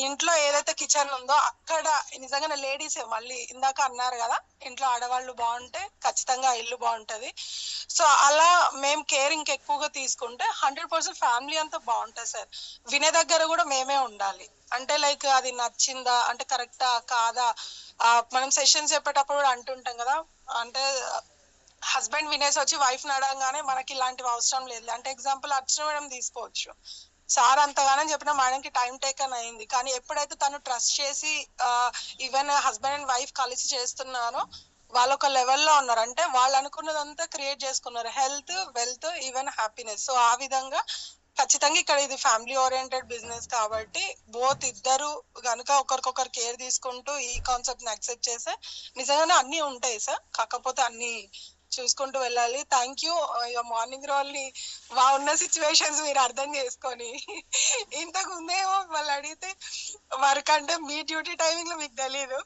ఇంట్లో ఏదైతే కిచెన్ ఉందో అక్కడ నిజంగా లేడీస్ మళ్ళీ ఇందాక అన్నారు కదా, ఇంట్లో ఆడవాళ్ళు బాగుంటే ఖచ్చితంగా ఇల్లు బాగుంటది. సో అలా మేము కేర్ ఇంకెక్కువగా తీసుకుంటే 100% ఫ్యామిలీ అంతా బాగుంటుంది సార్. వినే దగ్గర కూడా మేమే ఉండాలి, అంటే లైక్ అది నచ్చిందా అంటే కరెక్టా కాదా. మనం సెషన్స్ చెప్పేటప్పుడు కూడా అంటుంటాం కదా, అంటే హస్బెండ్ వినేసి వచ్చి వైఫ్ నడగానే మనకి ఇలాంటివి అవసరం లేదు అంటే ఎగ్జాంపుల్ అర్చన మేడం తీసుకోవచ్చు. సార్ అంతగానని చెప్పిన మేడంకి టైం టేకన్ అయింది, కానీ ఎప్పుడైతే తను ట్రస్ట్ చేసి ఈవెన్ హస్బెండ్ అండ్ వైఫ్ కలిసి చేస్తున్నారో వాళ్ళు ఒక లెవెల్లో ఉన్నారు, అంటే వాళ్ళు అనుకున్నదంతా క్రియేట్ చేసుకున్నారు, health, wealth, even happiness. So ఆ విధంగా ఖచ్చితంగా ఇక్కడ ఇది ఫ్యామిలీ ఓరియంటెడ్ బిజినెస్ కాబట్టి బోత్ ఇద్దరు కనుక ఒకరికొకరు కేర్ తీసుకుంటూ ఈ కాన్సెప్ట్ ని యాక్సెప్ట్ చేస్తే నిజంగానే అన్ని ఉంటాయి సార్, కాకపోతే అన్ని చూసుకుంటూ వెళ్ళాలి. Thank you. ఇక మార్నింగ్ రోల్ ని ఉన్న సిచ్యువేషన్స్ మీరు అర్థం చేసుకొని, ఇంతకు ముందేమో వాళ్ళు అడిగితే వర్క్ అంటే మీ డ్యూటీ టైమింగ్ లో మీకు తెలీదు,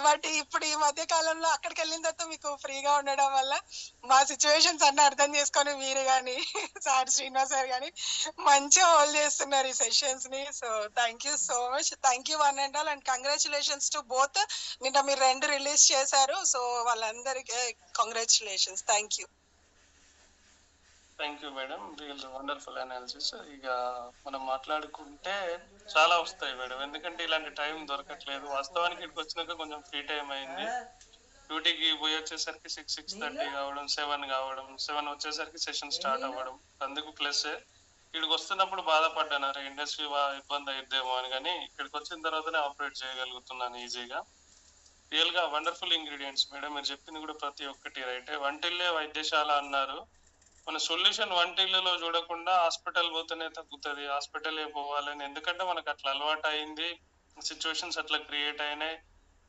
బట్ ఇప్పుడు ఈ మధ్య కాలంలో అక్కడికి వెళ్ళిన తర్వాత మీకు ఫ్రీగా ఉండడం వల్ల మా సిచ్యువేషన్స్ అన్ని అర్థం చేసుకొని మీరు కానీ సార్ శ్రీనివాస్ సార్ కానీ మంచిగా హోల్డ్ చేస్తున్నారు ఈ సెషన్స్ ని. So thank you so much, thank you one and all, and congratulations to both. నిన్న మీరు 2 రిలీజ్ చేశారు, సో వాళ్ళందరికీ congratulations. Thank you. Thank you madam, real wonderful analysis. ఇక మనం మాట్లాడుకుంటే చాలా వస్తాయి మేడం, ఎందుకంటే ఇలాంటి టైం దొరకట్లేదు. వాస్తవానికి ఇక్కడికి వచ్చినాక కొంచెం ఫ్రీ టైం అయింది. డ్యూటీకి పోయి వచ్చేసరికి 6:30 కావడం, 7 కావడం, 7 వచ్చేసరికి సెషన్ స్టార్ట్ అవ్వడం, అందుకు ప్లస్ ఇక్కడికి వస్తున్నప్పుడు బాధపడ్డాను, ఇండస్ట్రీ ఇబ్బంది అయిద్దేమో అని, కానీ ఇక్కడికి వచ్చిన తర్వాతనే ఆపరేట్ చేయగలుగుతున్నాను ఈజీగా. రియల్ గా వండర్ఫుల్ ఇంగ్రీడియంట్స్ మేడం, మీరు చెప్పింది కూడా ప్రతి ఒక్కటి రైటే. వంటిల్లే వైద్యశాల అన్నారు, మన సొల్యూషన్ వంటిల్లులో చూడకుండా హాస్పిటల్ పోతేనే తగ్గుతుంది, హాస్పిటల్ పోవాలని, ఎందుకంటే మనకు అట్లా అలవాటు అయింది, సిచ్యువేషన్స్ అట్లా క్రియేట్ అయినాయి.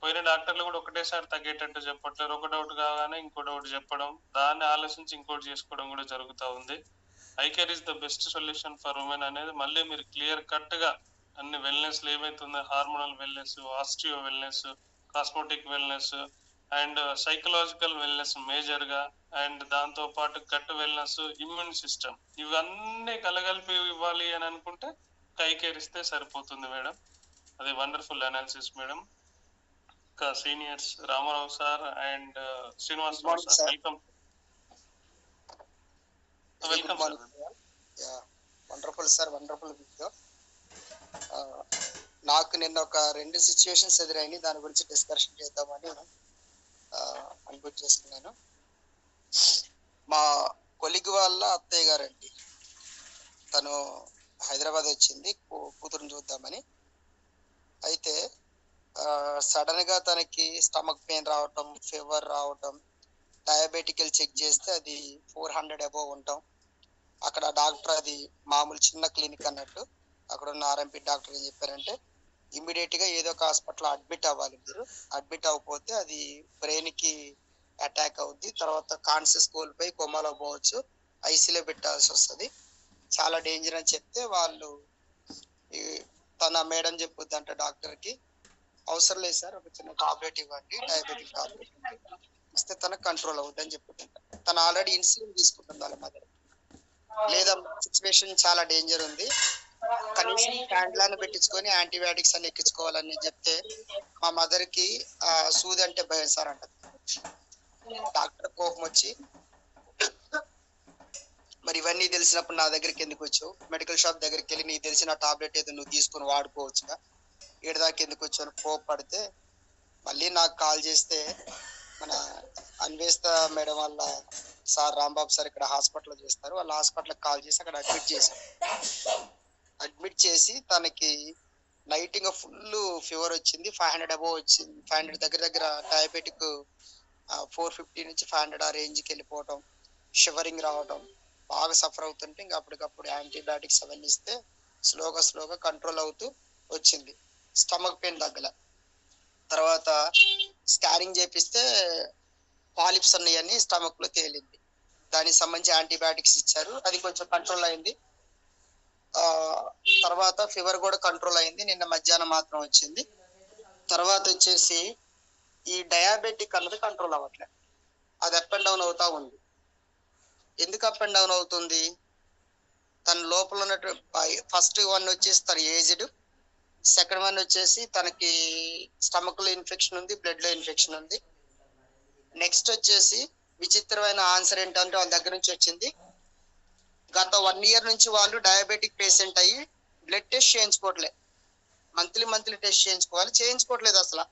పోయిన డాక్టర్లు కూడా ఒకటేసారి తగ్గేటట్టు చెప్పట్లేరు, ఒక డౌట్ కాగానే ఇంకో డౌట్ చెప్పడం, దాన్ని ఆలోచించి ఇంకోటి చేసుకోవడం కూడా జరుగుతూ ఉంది. ICare is the best solution for women అనేది మళ్ళీ మీరు క్లియర్ కట్ గా అన్ని వెల్నెస్ ఏమైతుందో, hormonal wellness, osteo wellness, cosmetic wellness and psychological wellness major గా, అండ్ దాంతో పాటు గట్ వెల్నెస్, ఇమ్యూన్ సిస్టమ్, ఇవన్నీ కలగలిపి ఇవ్వాలి అని అనుకుంటే ఐ కేర్ ఇస్తే సరిపోతుంది మేడం. అది వండర్ఫుల్ అనాలిసిస్ మేడం. ఇంకా seniors Ramarao sir and Srinivas sir, welcome. Welcome sir. Wonderful sir, wonderful video. నాకు నిన్న ఒక 2 సిచ్యువేషన్స్ ఎదురైనాయి, దాని గురించి డిస్కషన్ చేద్దామని అనుభూతి చేసుకున్నాను. మా కొలిగ్ వాళ్ళ అత్తయ్య గారండి, తను హైదరాబాద్ వచ్చింది కూతురుని చూద్దామని. అయితే సడన్ గా తనకి స్టమక్ పెయిన్ రావటం, ఫీవర్ రావటం, డయాబెటికల్ చెక్ చేస్తే అది 400 అబోవ్ ఉంటాం. అక్కడ డాక్టర్, అది మామూలు చిన్న క్లినిక్ అన్నట్టు, అక్కడ ఉన్న ఆర్ఎంపీ డాక్టర్ ఏం చెప్పారంటే ఇమ్మీడియట్ గా ఏదో ఒక హాస్పిటల్ అడ్మిట్ అవ్వాలి, మీరు అడ్మిట్ అవ్వకపోతే అది బ్రెయిన్ కి అటాక్ అవుద్ది. తర్వాత కాన్షియస్ కోల్పోయి కొమ్మలో పోవచ్చు, ఐసీలో పెట్టాల్సి వస్తుంది, చాలా డేంజర్ అని చెప్తే వాళ్ళు తన మేడం చెప్పుద్దంట డాక్టర్ కి, అవసరం లేదు సార్, ఒక చిన్న టాబ్లెట్ ఇవ్వండి, డయాబెటిక్ టాబ్లెట్ ఇస్తే తనకు కంట్రోల్ అవుద్ది అని చెప్పుద్దంట. తను ఆల్రెడీ ఇన్సులిన్ తీసుకుంటుంది వాళ్ళ మదర్. లేదా సిచ్యువేషన్ చాలా డేంజర్ ఉంది, కనీసం క్యాండ్లాను పెట్టించుకొని యాంటీబయాటిక్స్ అని ఎక్కించుకోవాలని చెప్తే మా మదర్ కి సూది అంటే భయం సార్ అంట. డాక్టర్ కోపం వచ్చి, మరి ఇవన్నీ తెలిసినప్పుడు నా దగ్గరికి ఎందుకు వచ్చావు, మెడికల్ షాప్ దగ్గరికి వెళ్ళి నీకు తెలిసిన టాబ్లెట్ ఏదో నువ్వు తీసుకుని వాడుకోవచ్చుగా, ఏడదాకా ఎందుకు వచ్చావు కోపపడితే, మళ్ళీ నాకు కాల్ చేస్తే మన అన్వేస్త మేడం వాళ్ళ సార్ రాంబాబు సార్ ఇక్కడ హాస్పిటల్లో చేస్తారు, వాళ్ళ హాస్పిటల్కి కాల్ చేసి అక్కడ అడ్మిట్ చేశారు. అడ్మిట్ చేసి తనకి నైట్ ఇంకా ఫుల్ ఫీవర్ వచ్చింది, 500 అబోవ్ వచ్చింది, 500 దగ్గర డయాబెటిక్ 450 నుంచి 500 ఆ రేంజ్కి వెళ్ళిపోవటం, షివరింగ్ రావటం, బాగా సఫర్ అవుతుంటే ఇంకా అప్పటికప్పుడు యాంటీబయాటిక్స్ అవన్నీ ఇస్తే స్లోగా కంట్రోల్ అవుతూ వచ్చింది. స్టమక్ పెయిన్ తగ్గల. తర్వాత స్కానింగ్ చేపిస్తే పాలిప్స్ ఉన్నాయని స్టమక్ లో తేలింది, దానికి సంబంధించి యాంటీబయాటిక్స్ ఇచ్చారు, అది కొంచెం కంట్రోల్ అయింది. తర్వాత ఫీవర్ కూడా కంట్రోల్ అయింది, నిన్న మధ్యాహ్నం మాత్రం వచ్చింది. తర్వాత వచ్చేసి ఈ డయాబెటిక్ అన్నది కంట్రోల్ అవ్వట్లేదు, అది అప్ అండ్ డౌన్ అవుతా ఉంది. ఎందుకు అప్ అండ్ డౌన్ అవుతుంది, తన లోపల ఉన్నట్టు ఫస్ట్ వన్ వచ్చేసి తన ఏజ్డ్, సెకండ్ వన్ వచ్చేసి తనకి స్టమక్ లో ఇన్ఫెక్షన్ ఉంది, బ్లడ్ లో ఇన్ఫెక్షన్ ఉంది. నెక్స్ట్ వచ్చేసి విచిత్రమైన ఆన్సర్ ఏంటంటే వాళ్ళ దగ్గర నుంచి వచ్చింది, గత 1 year నుంచి వాళ్ళు డయాబెటిక్ పేషెంట్ అయ్యి బ్లడ్ టెస్ట్ చేయించుకోవట్లే, మంత్లీ టెస్ట్ చేయించుకోవట్లేదు అసలు.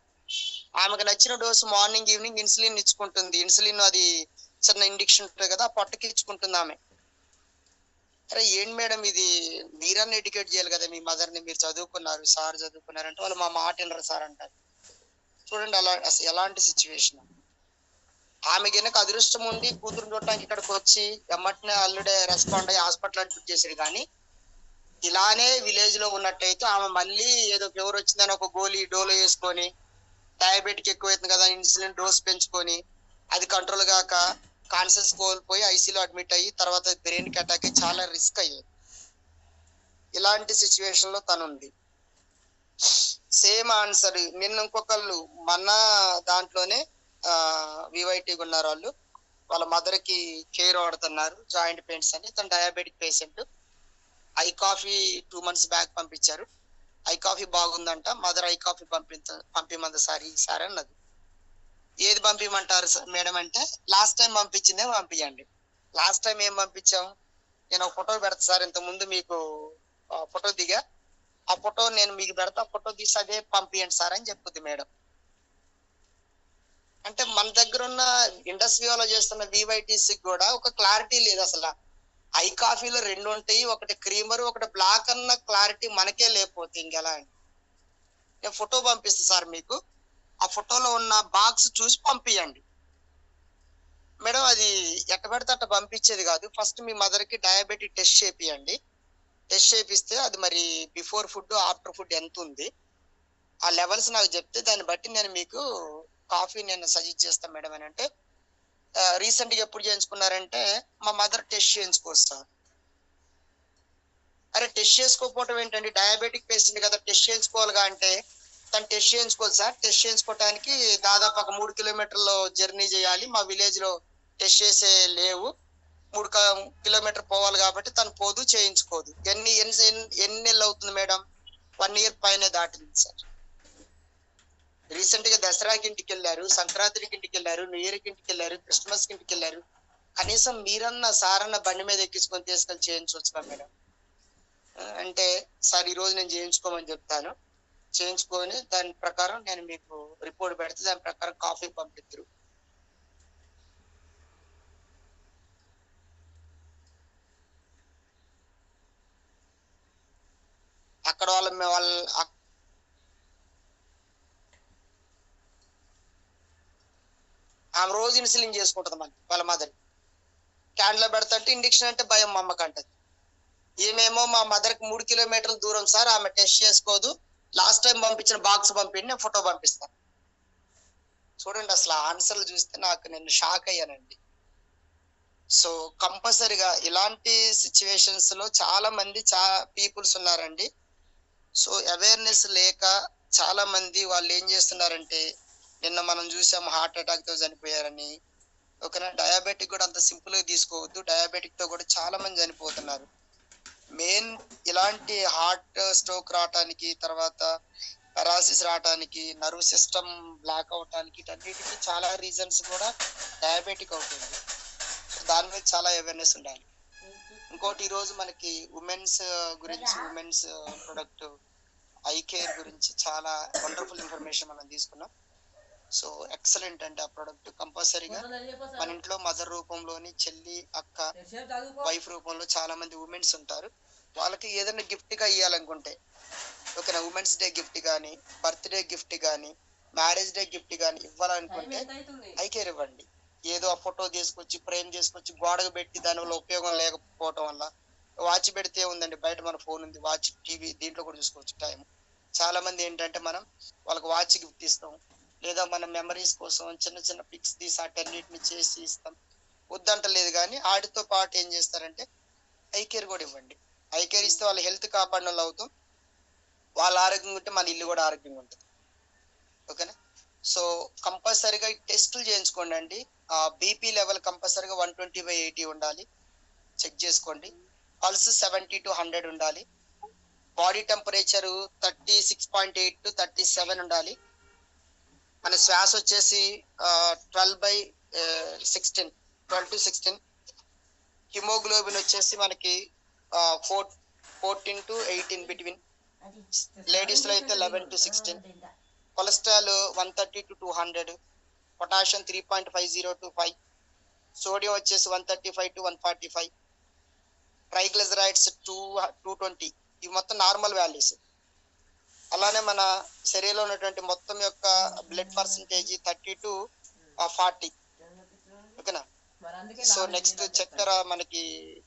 ఆమెకు నచ్చిన డోసు మార్నింగ్ ఈవినింగ్ ఇన్సులిన్ ఇచ్చుకుంటుంది, ఇన్సులిన్ అది చిన్న ఇండిక్షన్ ఉంటుంది కదా, పొట్టకి ఇచ్చుకుంటుంది ఆమె. అరే ఏంటి మేడం ఇది, మీరన్నా ఎడ్యుకేట్ చేయాలి కదా మీ మదర్ని, మీరు చదువుకున్నారు, సార్ చదువుకున్నారు అంటే వాళ్ళు మా మాట వినరు సార్ అంటారు. చూడండి అలా అసలు ఎలాంటి సిచ్యువేషన్. ఆమె కనుక అదృష్టం ఉండి కూతురు చూడటానికి ఇక్కడికి వచ్చి ఎమ్మటినే అల్లుడే రెస్పాండ్ అయ్యి హాస్పిటల్ అడ్మిట్ చేశారు. కానీ ఇలానే విలేజ్ లో ఉన్నట్టయితే ఆమె మళ్ళీ ఏదో ఫీవర్ వచ్చిందని ఒక గోలీ డోలో వేసుకొని, డయాబెటిక్ ఎక్కువైతుంది కదా ఇన్సులిన్ డోస్ పెంచుకొని, అది కంట్రోల్ కాక కాన్షియస్ కోల్పోయి ఐసీలో అడ్మిట్ అయ్యి తర్వాత బ్రెయిన్ కి అటాక్ అయ్యి చాలా రిస్క్ అయ్యేది. ఇలాంటి సిచ్యువేషన్ లో తనుంది. సేమ్ ఆన్సర్ నిన్న ఇంకొకళ్ళు మన దాంట్లోనే వివైటీ ఉన్నారు, వాళ్ళ మదర్ కి కేర్ వాడుతున్నారు, జాయింట్ పెయిన్స్ అని. తను diabetic patient. ICoffee 2 months back పంపించారు, ఐ కాఫీ బాగుందంట, మదర్ ఐ కాఫీ పంపిమంది సార్ అన్నది. ఏది పంపించమంటారు మేడం అంటే, లాస్ట్ టైం పంపించిందే పంపించండి. లాస్ట్ టైం ఏం పంపించాం, నేను ఒక ఫోటో పెడతా సార్, ఇంత ముందు మీకు ఫోటో దిగా, ఆ ఫోటో నేను మీకు పెడతా, ఫోటో తీసి అదే పంపించండి సార్ అని చెప్పుద్ది మేడం. అంటే మన దగ్గర ఉన్న ఇండస్ట్రీలో చేస్తున్న వివైటీసీ కూడా ఒక క్లారిటీ లేదు అసలు. ఐ కాఫీలో 2 ఉంటాయి, ఒకటి క్రీమర్ ఒకటి బ్లాక్ అన్న క్లారిటీ మనకే లేకపోతే ఇంకెలా అండి. నేను ఫోటో పంపిస్తా సార్ మీకు, ఆ ఫోటోలో ఉన్న బాక్స్ చూసి పంపించండి మేడం. అది ఎట్ట పెడితే అట్ట పంపించేది కాదు. ఫస్ట్ మీ మదర్ కి డయాబెటిక్ టెస్ట్ చేపియండి, టెస్ట్ చేపిస్తే అది మరి బిఫోర్ ఫుడ్ ఆఫ్టర్ ఫుడ్ ఎంత ఉంది ఆ లెవెల్స్ నాకు చెప్తే దాన్ని బట్టి నేను మీకు కాఫీ నేను సజెస్ట్ చేస్తాను మేడం అని. అంటే రీసెంట్ గా ఎప్పుడు చేయించుకున్నారంటే మా మదర్ టెస్ట్ చేయించుకోవచ్చు సార్. అరే టెస్ట్ చేసుకోకపోవటం ఏంటండి, డయాబెటిక్ పేషెంట్ కదా టెస్ట్ చేయించుకోవాలిగా అంటే, తను టెస్ట్ చేయించుకోవాలి సార్. టెస్ట్ చేయించుకోవటానికి దాదాపు ఒక 3 kilometers జర్నీ చేయాలి, మా విలేజ్ లో టెస్ట్ చేసే లేవు, 3 kilometers పోవాలి కాబట్టి తను పోదు, చేయించుకోదు. ఎన్ని నెలలు అవుతుంది మేడం, 1 year పైన దాటింది సార్. రీసెంట్ గా దసరాకి ఇంటికి వెళ్ళారు, సంక్రాంతికి ఇంటికి వెళ్ళారు, న్యూ ఇయర్ కి ఇంటికి వెళ్ళారు, క్రిస్మస్ కి ఇంటికి వెళ్ళారు. కనీసం మీరన్నా సారన్న బండి మీద ఎక్కించుకొని తీసుకొని చేయించవచ్చుగా మేడం అంటే, సార్ ఈ రోజు నేను చేయించుకోమని చెప్తాను, చేయించుకొని దాని ప్రకారం నేను మీకు రిపోర్ట్ పెడితే దాని ప్రకారం కాఫీ పంపిద్దరు. అక్కడ వాళ్ళ ఆమె రోజు ఇన్సులిన్ చేసుకుంటది వాళ్ళ మదర్. క్యాండ్లో పెడతంటే ఇండిక్షన్ అంటే భయం మా అమ్మకి అంటది. ఏమేమో మా మదర్ కి 3 kilometers దూరం సార్, ఆమె టెస్ట్ చేసుకోదు, లాస్ట్ టైం పంపించిన బాక్స్ పంపిండి నేను ఫోటో పంపిస్తాను. చూడండి అసలు ఆన్సర్లు చూస్తే నాకు నేను షాక్ అయ్యానండి. సో కంపల్సరిగా ఇలాంటి సిచ్యువేషన్స్ లో చాలా మంది పీపుల్స్ ఉన్నారండి. సో అవేర్నెస్ లేక చాలా మంది వాళ్ళు ఏం చేస్తున్నారంటే, నిన్న మనం చూసాము హార్ట్ అటాక్ తో చనిపోయారని. ఓకేనా, డయాబెటిక్ కూడా అంత సింపుల్ గా తీసుకోవద్దు, డయాబెటిక్ తో కూడా చాలా మంది చనిపోతున్నారు. మెయిన్ ఇలాంటి హార్ట్ స్ట్రోక్ రావటానికి, తర్వాత పెరాసిస్ రావటానికి, నర్వ్ సిస్టమ్ బ్లాక్ అవటానికి, వీటన్నిటికీ చాలా రీజన్స్ కూడా డయాబెటిక్ అవుతుంది. దాని మీద చాలా అవేర్నెస్ ఉండాలి. ఇంకోటి ఈ రోజు మనకి ఉమెన్స్ గురించి, ఉమెన్స్ ప్రొడక్ట్ ఐ కేర్ గురించి చాలా వండర్ఫుల్ ఇన్ఫర్మేషన్ మనం తీసుకున్నాం. సో ఎక్సలెంట్ అండి ఆ ప్రొడక్ట్. కంపల్సరీగా మన ఇంట్లో మదర్ రూపంలోని, చెల్లి, అక్క, వైఫ్ రూపంలో చాలా మంది ఉమెన్స్ ఉంటారు. వాళ్ళకి ఏదైనా గిఫ్ట్ గా ఇవ్వాలనుకుంటే, ఓకేనా, ఉమెన్స్ డే గిఫ్ట్ కానీ, బర్త్డే గిఫ్ట్ కానీ, మ్యారేజ్ డే గిఫ్ట్ కానీ ఇవ్వాలనుకుంటే ఐ కేర్ ఇవ్వండి. ఏదో ఆ ఫోటో తీసుకొచ్చి ఫ్రేమ్ చేసుకొచ్చి గోడకు పెట్టి దాని వల్ల ఉపయోగం లేకపోవటం వల్ల, వాచ్ పెడితే ఉందండి, బయట మన ఫోన్ ఉంది, వాచ్, టీవీ, దీంట్లో కూడా చూసుకోవచ్చు టైం. చాలా మంది ఏంటంటే మనం వాళ్ళకి వాచ్ గిఫ్ట్ ఇస్తాం, లేదా మన మెమరీస్ కోసం చిన్న చిన్న పిక్స్ తీసి అటన్నిటిని చేసి ఇస్తాం, వద్దంటలేదు. కానీ వాటితో పాటు ఏం చేస్తారంటే ఐ కేర్ కూడా ఇవ్వండి. ఐ కేర్ ఇస్తే వాళ్ళ హెల్త్ కాపాడిన వాళ్ళు అవుతాం, వాళ్ళ ఆరోగ్యంగా ఉంటే మన ఇల్లు కూడా ఆరోగ్యంగా ఉంటుంది. ఓకేనా, సో కంపల్సరీగా టెస్టులు చేయించుకోండి అండి. బీపీ లెవెల్ కంపల్సరీగా 120/80 ఉండాలి, చెక్ చేసుకోండి. పల్స్ 70 to 100 ఉండాలి. బాడీ టెంపరేచర్ 36.8 to 37 ఉండాలి. మన శ్వాస వచ్చేసి 12/16, 12 to 16. హిమోగ్లోబిన్ వచ్చేసి మనకి 14 to 18 బిట్వీన్. లేడీస్ లో అయితే 11 to 16. Cholesterol 130 to 200. Potassium 3.50 to 5. Sodium వచ్చేసి 135 to 145. ట్రైగ్లిజరైడ్స్ 220. ఇవి మొత్తం నార్మల్ వాల్యూస్. అలానే మన శరీరంలో ఉన్నటువంటి మొత్తం యొక్క బ్లడ్ పర్సంటేజ్ 30 to 40. ఓకేనా, సో నెక్స్ట్ చక్కెర, మనకి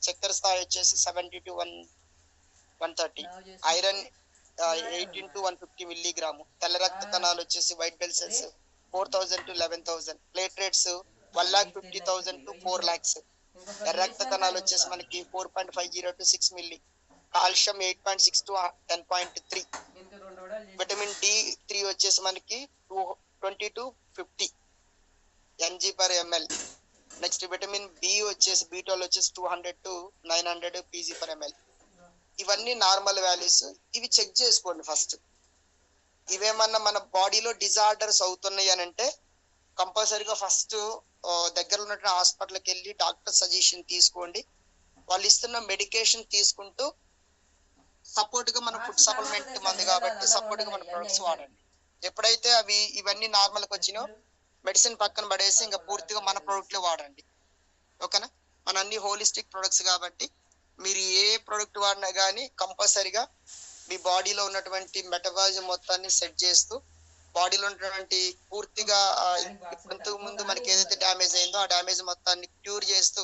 చక్కెర స్థాయి వచ్చేసి 70 to 130. Iron 18 to 150 milligram. తెల్ల రక్త కణాలు వచ్చేసి white blood cells 4,000 to 11,000. Platelets 1,50,000 to 4 lakhs. ఎర్ర రక్త కణాలు వచ్చేసి మనకి 4.50 to 6 milli. Calcium 8.6 to 10.3. Vitamin D3 వచ్చేసి మనకి 20 to 50 mg/ml. Next vitamin B వచ్చేసి, B12 వచ్చేసి 200 to 900 pg/ml. ఇవన్నీ నార్మల్ వాల్యూస్. ఇవి చెక్ చేసుకోండి ఫస్ట్. ఇవేమన్నా మన బాడీలో డిజార్డర్స్ అవుతున్నాయి అని అంటే కంపల్సరీగా ఫస్ట్ దగ్గర ఉన్నటువంటి హాస్పిటల్కి వెళ్ళి డాక్టర్ సజెషన్ తీసుకోండి. వాళ్ళు ఇస్తున్న మెడికేషన్ తీసుకుంటూ సపోర్ట్ గా మన ఫుడ్ సప్లిమెంట్ మంది కాబట్టి సపోర్ట్ గా మన ప్రొడక్ట్స్ వాడండి. ఎప్పుడైతే ఇవన్నీ నార్మల్ కి వచ్చినో మెడిసిన్ పక్కన పడేసి ఇంకా పూర్తిగా మన ప్రొడక్ట్లే వాడండి. ఓకేనా, మన అన్ని హోలిస్టిక్ ప్రొడక్ట్స్ కాబట్టి మీరు ఏ ప్రొడక్ట్ వాడినా కానీ కంపల్సరీగా మీ బాడీలో ఉన్నటువంటి మెటబాలిజం మొత్తాన్ని సెట్ చేస్తూ, బాడీలో ఉన్నటువంటి పూర్తిగా ఇంతకు ముందు మనకి ఏదైతే డ్యామేజ్ అయిందో ఆ డ్యామేజ్ మొత్తాన్ని క్యూర్ చేస్తూ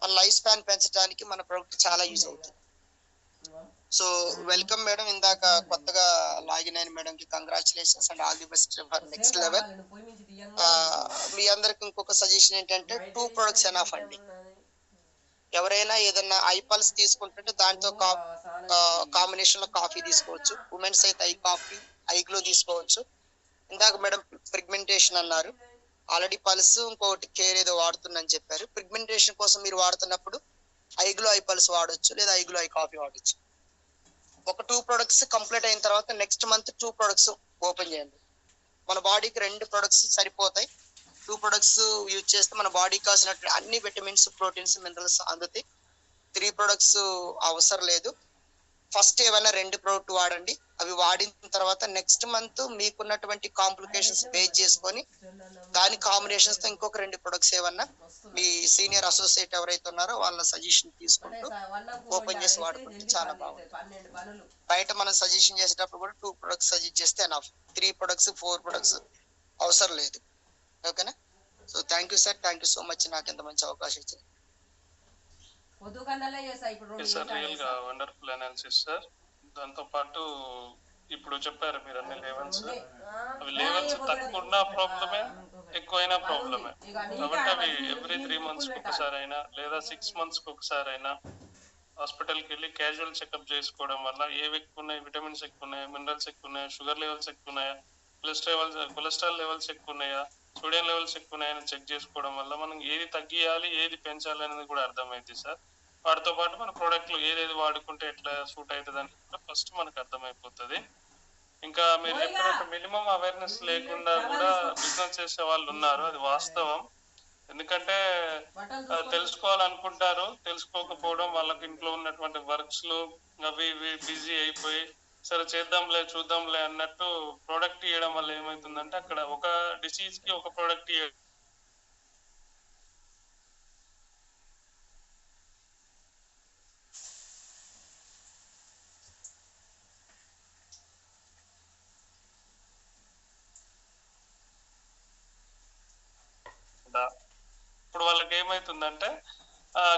మన లైఫ్ స్పాన్ పెంచడానికి మన ప్రొడక్ట్ చాలా యూజ్ అవుతుంది. So welcome madam. ఇందాక కొత్తగా లాగిన్ అయిన మేడం కి congratulations and all the best for next level. మీ అందరికి ఇంకొక సజెషన్ ఏంటంటే 2 ప్రొడక్ట్స్ ఎనఫ్ అండి. ఎవరైనా ఏదన్నా ఐ పల్స్ తీసుకుంటుంటే దాంతో కాంబినేషన్ లో కాఫీ తీసుకోవచ్చు. ఉమెన్స్ అయితే ఐ కాఫీ, ఐ గ్లో తీసుకోవచ్చు. ఇందాక మేడం పిగ్మెంటేషన్ అన్నారు, ఆల్రెడీ పల్స్ ఇంకొకటి కేర్ ఏదో వాడుతుందని చెప్పారు. పిగ్మెంటేషన్ కోసం మీరు వాడుతున్నప్పుడు ఐ గ్లో ఐ పల్స్ వాడొచ్చు, లేదా ఐ గ్లో ఐ కాఫీ వాడొచ్చు. ఒక 2 ప్రొడక్ట్స్ కంప్లీట్ అయిన తర్వాత నెక్స్ట్ మంత్ 2 ప్రొడక్ట్స్ ఓపెన్ చేయండి. మన బాడీకి 2 ప్రొడక్ట్స్ సరిపోతాయి. 2 ప్రొడక్ట్స్ యూజ్ చేస్తే మన బాడీకి కావాల్సిన అన్ని విటమిన్స్, ప్రోటీన్స్, మినరల్స్ అందుతాయి. 3 ప్రొడక్ట్స్ అవసరం లేదు. ఫస్ట్ ఏమైనా 2 ప్రొడక్ట్ వాడండి. అవి వాడిన తర్వాత నెక్స్ట్ మంత్ మీకున్నటువంటి కాంప్లికేషన్స్ బేస్ చేసుకొని దాని కాంబినేషన్స్ తో ఇంకొక 2 ప్రొడక్ట్స్ ఏమన్నా మీ సీనియర్ అసోసియేట్ ఎవరైతే ఉన్నారో వాళ్ళ సజెషన్ తీసుకుంటూ ఓపెన్ చేసి వాడుకుంటే చాలా బాగుంటుంది. బయట మనం సజెషన్ చేసేటప్పుడు కూడా 2 ప్రొడక్ట్స్ సజెస్ట్ చేస్తే ఎనఫ్. 3 ప్రొడక్ట్స్ 4 ప్రొడక్ట్స్ అవసరం లేదు. ఓకేనా, so thank you sir, thank you so much నాకు ఎంత మంచి అవకాశం ఇచ్చారు. సార్ రియల్ గా వండర్ఫుల్ అనాలిసిస్ సార్. దాంతో పాటు ఇప్పుడు చెప్పారు మీరు అన్ని లెవెల్స్, అవి లెవెల్స్ తక్కువ ఉన్న ప్రాబ్లమే, ఎక్కువైనా ప్రాబ్లమే. కాబట్టి అవి ఎవ్రీ 3 months ఒకసారి అయినా లేదా 6 months ఒకసారి అయినా హాస్పిటల్కి వెళ్ళి క్యాజువల్ చెకప్ చేసుకోవడం వల్ల ఏవి ఎక్కువ ఉన్నాయి, విటమిన్స్ ఎక్కువ ఉన్నాయా, మినరల్స్ ఎక్కువ ఉన్నాయా, షుగర్ లెవెల్స్ ఎక్కువ ఉన్నాయా, కొలెస్ట్రాల్ లెవెల్స్ ఎక్కువ ఉన్నాయా, సోడియం లెవెల్స్ ఎక్కువ ఉన్నాయని చెక్ చేసుకోవడం వల్ల మనం ఏది తగ్గియాలి ఏది పెంచాలి అనేది కూడా అర్థమైంది సార్. వాటితో పాటు మన ప్రోడక్ట్లు ఏదేది వాడుకుంటే ఎట్లా సూట్ అవుతుంది అని కూడా ఫస్ట్ మనకు అర్థమైపోతుంది. ఇంకా మీరు చెప్పినట్టు మినిమం అవేర్నెస్ లేకుండా కూడా బిజినెస్ చేసే వాళ్ళు ఉన్నారు, అది వాస్తవం. ఎందుకంటే తెలుసుకోవాలనుకుంటారు, తెలుసుకోకపోవడం, వాళ్ళకి ఇంట్లో ఉన్నటువంటి వర్క్స్ లో అవి ఇవి బిజీ అయిపోయి సరే చేద్దాంలే చూద్దాంలే అన్నట్టు ప్రోడక్ట్ ఇవ్వడం వల్ల ఏమవుతుందంటే అక్కడ ఒక డిసీజ్ కి ఒక ప్రోడక్ట్ ఇప్పుడు వాళ్ళకి ఏమైతుందంటే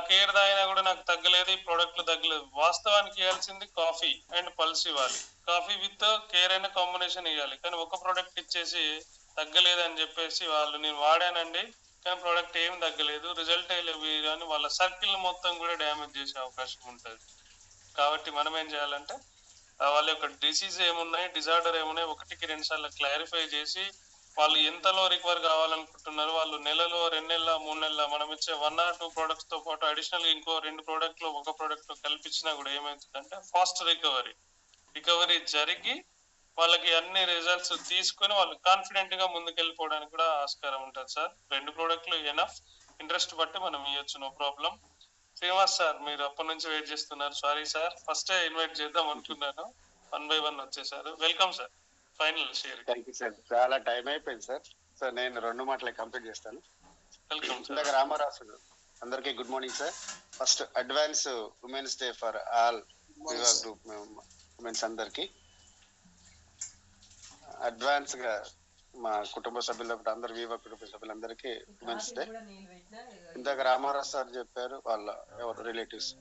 కేర్ తాగినా కూడా నాకు తగ్గలేదు, ఈ ప్రోడక్ట్లు తగ్గలేదు. వాస్తవానికి ఇవ్వాల్సింది కాఫీ అండ్ పల్స్ ఇవ్వాలి, కాఫీ విత్ కేర్ అయిన కాంబినేషన్ ఇవ్వాలి. కానీ ఒక ప్రోడక్ట్ ఇచ్చేసి తగ్గలేదు అని చెప్పేసి వాళ్ళు నేను వాడానండి కానీ ప్రోడక్ట్ ఏం తగ్గలేదు, రిజల్ట్ అయ్యలేదు అని వాళ్ళ సర్కిల్ మొత్తం కూడా డ్యామేజ్ చేసే అవకాశం ఉంటుంది. కాబట్టి మనం ఏం చేయాలంటే వాళ్ళ యొక్క డిసీజ్ ఏమున్నాయి, డిజార్డర్ ఏమున్నాయి, 1-2 సార్లు క్లారిఫై చేసి వాళ్ళు ఎంతలో రికవర్ కావాలనుకుంటున్నారు, వాళ్ళు నెలలో 2 నెలల 3 నెలల మనం ఇచ్చే 1 or 2 products తో పాటు అడిషనల్ ఇంకో 2 products లో ఒక ప్రోడక్ట్ కల్పించినా కూడా ఏమవుతుందంటే ఫాస్ట్ రికవరీ జరిగి వాళ్ళకి అన్ని రిజల్ట్స్ తీసుకొని వాళ్ళు కాన్ఫిడెంట్ గా ముందుకెళ్ళిపోవడానికి కూడా ఆస్కారం ఉంటుంది సార్. 2 products ఎనఫ్, ఇంట్రెస్ట్ బట్టి మనం ఇవ్వచ్చు, నో ప్రాబ్లం. శ్రీనివాస్ సార్ మీరు అప్పటి నుంచి వెయిట్ చేస్తున్నారు, సారీ సార్ ఫస్టే ఇన్వైట్ చేద్దాం అనుకున్నాను, 1 by 1 వచ్చేసారు. Welcome sir, final share. Thank you sir, చాలా టైం అయిపోయింది సార్. సార్ నేను 2 మాటలే కంప్లీట్ చేస్తాను. Welcome sir. ఇందాక రామారావు అందరికీ good morning sir. First advance women's day for all Viva group women's అందరికి. అడ్వాన్స్ గా మా కుటుంబ సభ్యులు అందరు వివా కుటుంబ సభ్యులందరికీ ఉమెన్స్ డే. ఇందాక రామారావు సార్ చెప్పారు వాళ్ళ ఎవరు రిలేటివ్స్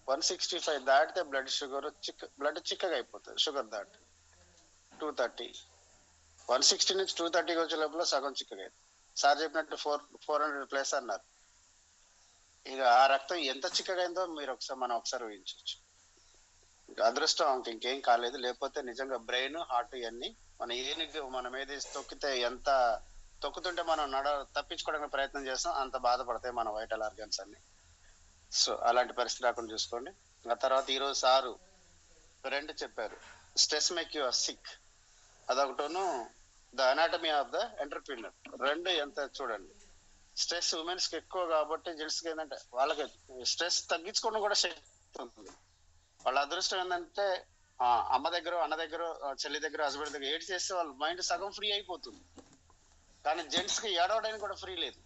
165 దాటితే బ్లడ్ చిక్కగా అయిపోతుంది, షుగర్ దాటి 230, 160 నుంచి 230 వచ్చే లోపల సగం చిక్కగా అయింది. సార్ చెప్పినట్టు 400 ప్లస్ అన్నారు. ఇక ఆ రక్తం ఎంత చిక్కగా అయిందో మీరు మనం ఒకసారి ఊహించవచ్చు. అదృష్టం ఇంకేం కాలేదు, లేకపోతే నిజంగా బ్రెయిన్ హార్ట్ ఇవన్నీ మనం ఏది తొక్కితే ఎంత తొక్కుతుంటే మనం తప్పించుకోవడానికి ప్రయత్నం చేస్తాం అంత బాధపడతాయి మన వైటల్ ఆర్గన్స్ అన్ని. సో అలాంటి పరిస్థితి రాకుండా చూసుకోండి. ఆ తర్వాత ఈరోజు సారు 2 చెప్పారు, స్ట్రెస్ మేక్ యు సిక్, అదొకటను the anatomy of the entrepreneur. 2 ఎంత చూడండి, స్ట్రెస్ ఉమెన్స్ కి ఎక్కువ కాబట్టి జెంట్స్ కి ఏంటంటే వాళ్ళకి స్ట్రెస్ తగ్గించుకోవడం కూడా శక్తి ఉంటుంది. వాళ్ళ అదృష్టం ఏంటంటే అమ్మ దగ్గర, అన్న దగ్గర, చెల్లి దగ్గర, హస్బెండ్ దగ్గర ఏడ్ చేస్తే వాళ్ళ మైండ్ సగం ఫ్రీ అయిపోతుంది. కానీ జెంట్స్ కి ఏడవడానికి కూడా ఫ్రీ లేదు,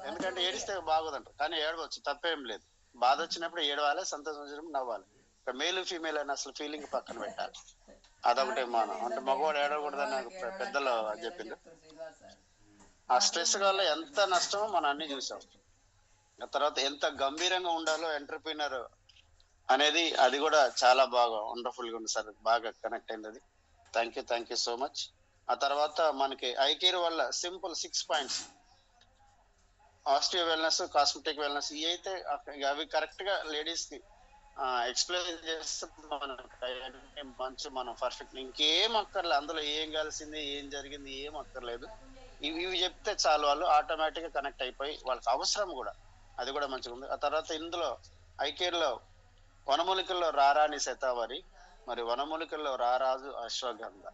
ఎందుకంటే ఏడిస్తే బాగోదంట. కానీ ఏడవచ్చు, తప్పేం లేదు. బాధ వచ్చినప్పుడు ఏడవాలి, సంతోషం వచ్చినప్పుడు నవ్వాలి. మేల్ ఫీమేల్ అని అసలు ఫీలింగ్ పక్కన పెట్టాలి. అదొకటి మనం అంటే మగవాడు ఏడవకూడదని నాకు పెద్దలు చెప్పింది. ఆ స్ట్రెస్ వల్ల ఎంత నష్టమో మనం అన్ని చూసాం. ఆ తర్వాత ఎంత గంభీరంగా ఉండాలో ఎంటర్‌ప్రెన్యూర్ అనేది అది కూడా చాలా బాగా వండర్ఫుల్ గా ఉంది సార్, బాగా కనెక్ట్ అయింది అది. Thank you so much. ఆ తర్వాత మనకి ఐకేర్ వల్ల simple 6 points, osteo wellness, cosmetic wellness, ఇవి అయితే అవి కరెక్ట్ గా లేడీస్ కి ఎక్స్ప్లెయిన్ చేస్తే మంచి మనం పర్ఫెక్ట్, ఇంకేం అక్కర్లేదు అందులో, ఏం కలిసింది ఏం జరిగింది ఏం అక్కర్లేదు. ఇవి చెప్తే చాలు, వాళ్ళు ఆటోమేటిక్ గా కనెక్ట్ అయిపోయి వాళ్ళకి అవసరం కూడా, అది కూడా మంచిగా ఉంది. ఆ తర్వాత ఇందులో ఐకేర్ లో వనమూలికల్లో రారాని శతావరి, మరి వనమూలికల్లో రారాజు అశ్వగంధ,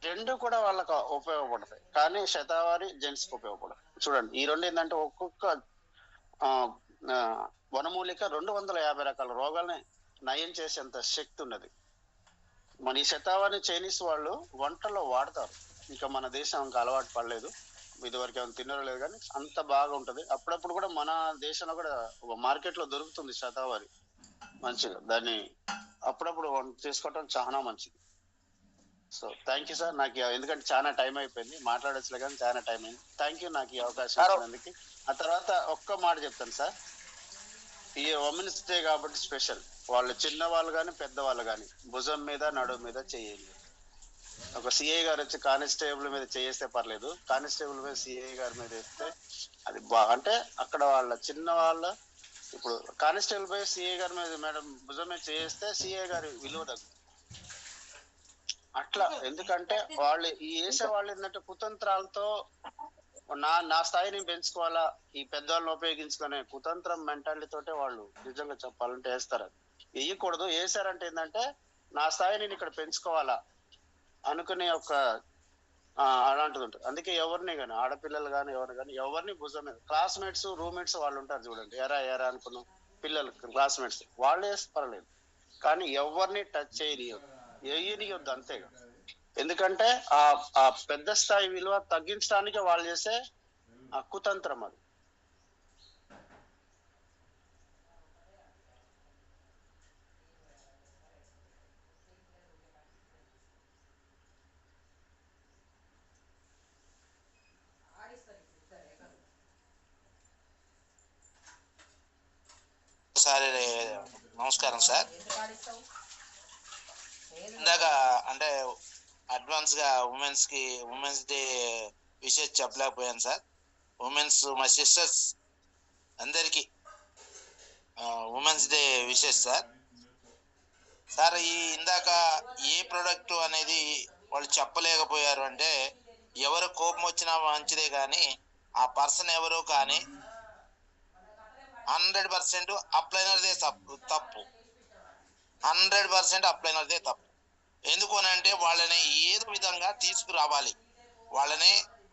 2 కూడా వాళ్ళకి ఉపయోగపడతాయి. కానీ శతావరి జెంట్స్ కి ఉపయోగపడదు. చూడండి ఈ 2 ఏంటంటే ఒక్కొక్క వనమూలిక 250 రకాల రోగాల్ని నయం చేసేంత శక్తి ఉన్నది. మన ఈ శతావరి చైనీస్ వాళ్ళు వంటలో వాడతారు, ఇంకా మన దేశం ఇంకా అలవాటు పడలేదు, ఇదివరకు ఏమైనా తిన్నారో లేదు కానీ అంత బాగా ఉంటది. అప్పుడప్పుడు కూడా మన దేశంలో కూడా మార్కెట్ లో దొరుకుతుంది శతావరి, మంచిగా దాన్ని అప్పుడప్పుడు చేసుకోవటం చాలా మంచిది. సో థ్యాంక్ యూ సార్, నాకు ఎందుకంటే చాలా టైం అయిపోయింది, మాట్లాడచ్చులే కానీ చాలా టైం అయింది. థ్యాంక్ యూ నాకు ఈ అవకాశం ఇచ్చినందుకు. ఆ తర్వాత ఒక్క మాట చెప్తాను సార్, ఈ ఉమెన్స్ డే కాబట్టి స్పెషల్, వాళ్ళు చిన్న వాళ్ళు కానీ పెద్ద వాళ్ళు కానీ భుజం మీద నడుము మీద చేయండి. ఒక సిఐ గారు వచ్చి కానిస్టేబుల్ మీద చేస్తే పర్లేదు, కానిస్టేబుల్ మీద సిఐ గారి మీద వేస్తే అది అంటే అక్కడ వాళ్ళ చిన్న వాళ్ళ ఇప్పుడు కానిస్టేబుల్ పై సిఐ గారి మీద మేడం భుజం మీద చేస్తే సిఐ గారి విలువ తగ్గుతుంది అట్లా. ఎందుకంటే వాళ్ళు ఈ వేసే వాళ్ళు ఏంటంటే కుతంత్రాలతో నా స్థాయిని పెంచుకోవాలా, ఈ పెద్దవాళ్ళని ఉపయోగించుకునే కుతంత్రం మెంటాలిటీ తోటే వాళ్ళు నిజంగా చెప్పాలంటే వేస్తారు. వేయకూడదు. వేసారంటే ఏంటంటే నా స్థాయిని నేను ఇక్కడ పెంచుకోవాలా అనుకునే ఒక అలాంటిది ఉంటుంది. అందుకే ఎవరిని కానీ ఆడపిల్లలు కానీ ఎవరిని భుజం మీద క్లాస్మేట్స్ రూమ్మేట్స్ వాళ్ళు ఉంటారు చూడండి, ఎరా అనుకున్నాం పిల్లలు క్లాస్మేట్స్ వాళ్ళు వేస్తే పర్లేదు, కానీ ఎవరిని టచ్ చేయనియొద్దు అంతేగా. ఎందుకంటే ఆ పెద్ద స్థాయి విలువ తగ్గించడానికి వాళ్ళు చేసే ఆ కుతంత్రం అది. సార్ నమస్కారం సార్. ఇందాక అంటే అడ్వాన్స్ గా ఉమెన్స్ డే విషెస్ చెప్పలేకపోయాను సార్. మా సిస్టర్స్ అందరికి women's day wishes sir. Sir ఈ ఇందాక ఏ ప్రొడక్ట్ అనేది వాళ్ళు చెప్పలేకపోయారు అంటే, ఎవరు కోపం వచ్చినా మంచిదే కానీ ఆ పర్సన్ ఎవరో కానీ 100% అప్లైనర్దే తప్పు 100% అప్లైనర్దే తప్పు. ఎందుకు అని అంటే వాళ్ళని ఏదో విధంగా తీసుకురావాలి,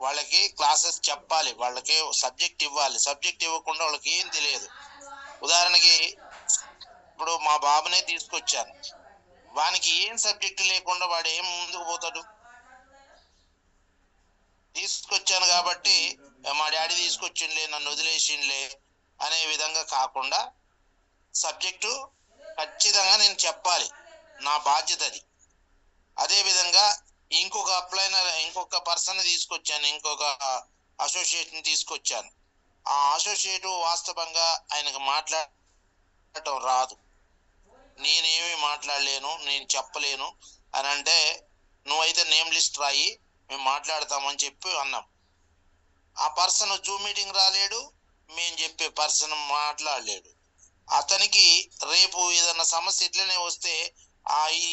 వాళ్ళకి క్లాసెస్ చెప్పాలి, వాళ్ళకి సబ్జెక్ట్ ఇవ్వాలి. సబ్జెక్ట్ ఇవ్వకుండా వాళ్ళకి ఏం తెలియదు. ఉదాహరణకి ఇప్పుడు మా బాబునే తీసుకొచ్చాను, వానికి ఏం సబ్జెక్ట్ లేకుండా వాడు ఏం ముందుకు పోతాడు? తీసుకొచ్చాను కాబట్టి మా డాడీ తీసుకొచ్చిండ్లే నన్ను వదిలేసిండ్లే అనే విధంగా కాకుండా సబ్జెక్టు ఖచ్చితంగా నేను చెప్పాలి, నా బాధ్యత అది. అదే విధంగా ఇంకొక పర్సన్ తీసుకొచ్చాను, ఇంకొక అసోసియేట్ని తీసుకొచ్చాను. ఆ అసోసియేట్ వాస్తవంగా ఆయనకు మాట్లాడటం రాదు, నేనేమి మాట్లాడలేను, నేను చెప్పలేను అని అంటే, నువ్వైతే నేమ్ లిస్ట్ రాయి మేము మాట్లాడతామని చెప్పి అన్నాం. ఆ పర్సన్ జూమ్ మీటింగ్ రాలేడు, మేము చెప్పే పర్సన్ మాట్లాడలేడు. అతనికి రేపు ఏదన్నా సమస్య ఇట్లనే వస్తే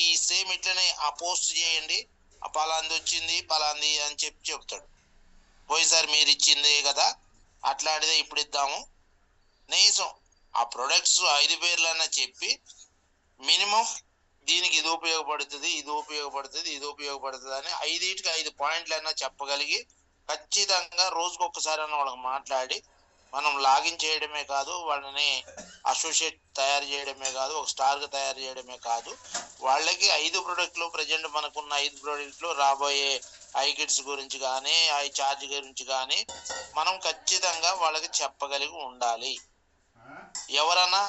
ఈ సేమ్ ఇట్లనే ఆ పోస్ట్ చేయండి, ఆ పలాంది వచ్చింది పలాంది అని చెప్తాడు. పోయిసారి మీరు ఇచ్చిందే కదా, అట్లాంటిదే ఇప్పుడు ఇద్దాము. కనీసం ఆ ప్రొడక్ట్స్ 5 పేర్లన్నా చెప్పి మినిమం దీనికి ఇది ఉపయోగపడుతుంది అని 5 పాయింట్లన్నా చెప్పగలిగి ఖచ్చితంగా రోజుకొకసారి అన్న వాళ్ళకి మాట్లాడి మనం లాగిన్ చేయడమే కాదు, వాళ్ళని అసోసియేట్ తయారు చేయడమే కాదు, ఒక స్టార్గా తయారు చేయడమే కాదు, వాళ్ళకి 5 ప్రొడక్ట్లు ప్రజెంట్ మనకున్న 5 ప్రొడక్ట్లు రాబోయే ఐ కిట్స్ గురించి కానీ ఐ చార్జ్ గురించి కానీ మనం ఖచ్చితంగా వాళ్ళకి చెప్పగలిగి ఉండాలి. ఎవరన్నా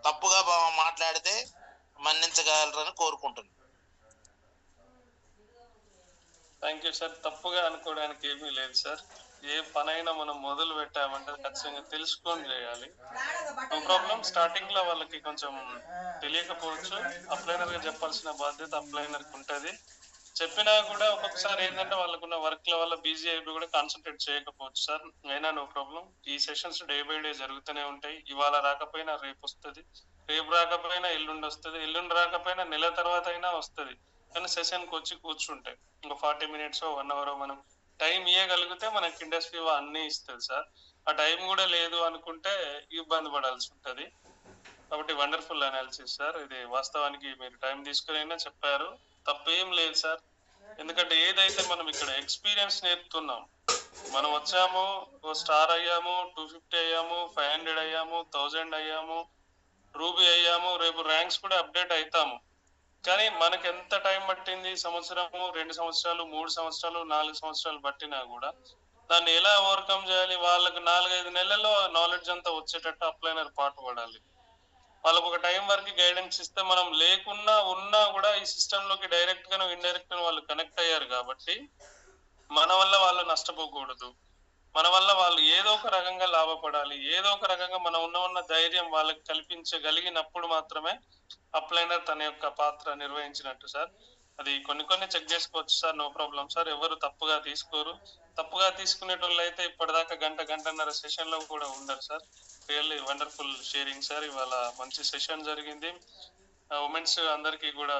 తప్పుగా మాట్లాడితే మన్నించగలరని కోరుకుంటున్నాను. Thank you sir. తప్పుగా అనుకోవడానికి ఏమీ లేదు సార్. ఏ పనైనా మనం మొదలు పెట్టామంటే ఖచ్చితంగా తెలుసుకొని చేయాలి. No problem. స్టార్టింగ్ లో వాళ్ళకి కొంచెం తెలియకపోవచ్చు, అప్లైనర్ గా చెప్పాల్సిన బాధ్యత అప్లైనర్ కి ఉంటది. చెప్పినా కూడా ఒక్కొక్కసారి ఏంటంటే వాళ్ళకున్న వర్క్ ల వల్ల బిజీ అయిపోయి కూడా కాన్సన్ట్రేట్ చేయకపోవచ్చు సార్. అయినా నో ప్రాబ్లం. ఈ సెషన్స్ డే బై డే జరుగుతూనే ఉంటాయి. ఇవాళ రాకపోయినా రేపు వస్తుంది, రేపు రాకపోయినా ఎల్లుండి వస్తుంది, ఎల్లుండి రాకపోయినా నెల తర్వాత అయినా వస్తుంది. కానీ సెషన్కి వచ్చి కూర్చుంటాయి ఇంకో 40 minutes 1 hour మనం టైం ఇవ్వగలిగితే మనకి ఇండస్ట్రీ అన్నీ ఇస్తుంది సార్. ఆ టైం కూడా లేదు అనుకుంటే ఇబ్బంది పడాల్సి ఉంటుంది. కాబట్టి వండర్ఫుల్ అనాలిసిస్ సార్. ఇది వాస్తవానికి మీరు టైం తీసుకుని చెప్పారు, తప్పేం లేదు సార్. ఎందుకంటే ఏదైతే మనం ఇక్కడ ఎక్స్పీరియన్స్ నేర్పుతున్నాం, మనం వచ్చాము స్టార్ అయ్యాము, 250 అయ్యాము, 500 అయ్యాము, 1000 అయ్యాము, రూబీ అయ్యాము, రేపు ర్యాంక్స్ కూడా అప్డేట్ అవుతాము. కానీ మనకి ఎంత టైం పట్టింది? సంవత్సరము, 2 సంవత్సరాలు, 3 సంవత్సరాలు, 4 సంవత్సరాలు పట్టినా కూడా దాన్ని ఎలా ఓవర్కమ్ చేయాలి? వాళ్ళకి 4-5 నెలల్లో నాలెడ్జ్ అంతా వచ్చేటట్టు అప్లైనర్ పాటుపడాలి. వాళ్ళకు ఒక టైం వరకు గైడెన్స్ ఇస్తే మనం లేకున్నా ఉన్నా కూడా ఈ సిస్టమ్ లోకి డైరెక్ట్ గాను ఇండైరెక్ట్ గాను వాళ్ళు కనెక్ట్ అయ్యారు కాబట్టి మన వల్ల వాళ్ళు నష్టపోకూడదు, మన వల్ల వాళ్ళు ఏదో ఒక రకంగా లాభపడాలి, ఏదో ఒక రకంగా మనం ఉన్న ధైర్యం వాళ్ళకి కల్పించగలిగినప్పుడు మాత్రమే అప్లైనర్ తన యొక్క పాత్ర నిర్వహించినట్టు సార్. అది కొన్ని చెక్ చేసుకోవచ్చు సార్, నో ప్రాబ్లం సార్. ఎవరు తప్పుగా తీసుకోరు. తప్పుగా తీసుకునేటోళ్ళు అయితే ఇప్పటిదాకా గంటన్నర సెషన్ లో కూడా ఉండరు sir. Really wonderful sharing sir. ఇవాళ మంచి సెషన్ జరిగింది. ఉమెన్స్ అందరికీ కూడా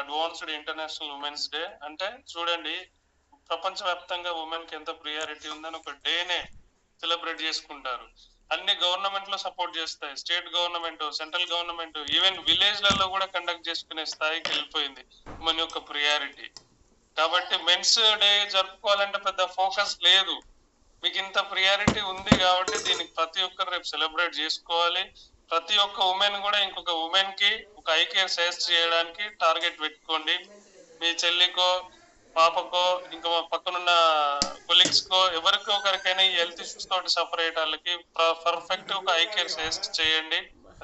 అడ్వాన్స్డ్ ఇంటర్నేషనల్ ఉమెన్స్ డే అంటే చూడండి, ప్రపంచవ్యాప్తంగా ఉమెన్ కి ఎంత ప్రియారిటీ ఉందని ఒక డేనే సెలబ్రేట్ చేసుకుంటారు. అన్ని గవర్నమెంట్ లో సపోర్ట్ చేస్తాయి, state government, central government, even village లలో కూడా కండక్ట్ చేసుకునే స్థాయికి వెళ్ళిపోయింది ఉమెన్ యొక్క ప్రియారిటీ. కాబట్టి మెన్స్ డే జరుపుకోవాలంటే పెద్ద ఫోకస్ లేదు. మీకు ఇంత ప్రియారిటీ ఉంది కాబట్టి దీనికి ప్రతి ఒక్కరు రేపు సెలబ్రేట్ చేసుకోవాలి. ప్రతి ఒక్క ఉమెన్ కూడా ఇంకొక ఉమెన్ కి ఒక ఐకేర్ సజెస్ట్ చేయడానికి టార్గెట్ పెట్టుకోండి. మీ చెల్లికో, పాపకో, ఇంకా మా పక్కనున్న కొలీగ్స్ కో, ఎవరికో ఒకరికైనా ఈ హెల్త్ ఇష్యూస్ తోటి సఫర్ అయ్యే వాళ్ళకి పర్ఫెక్ట్ ఒక ఐకేర్ సజెస్ట్ చేయండి.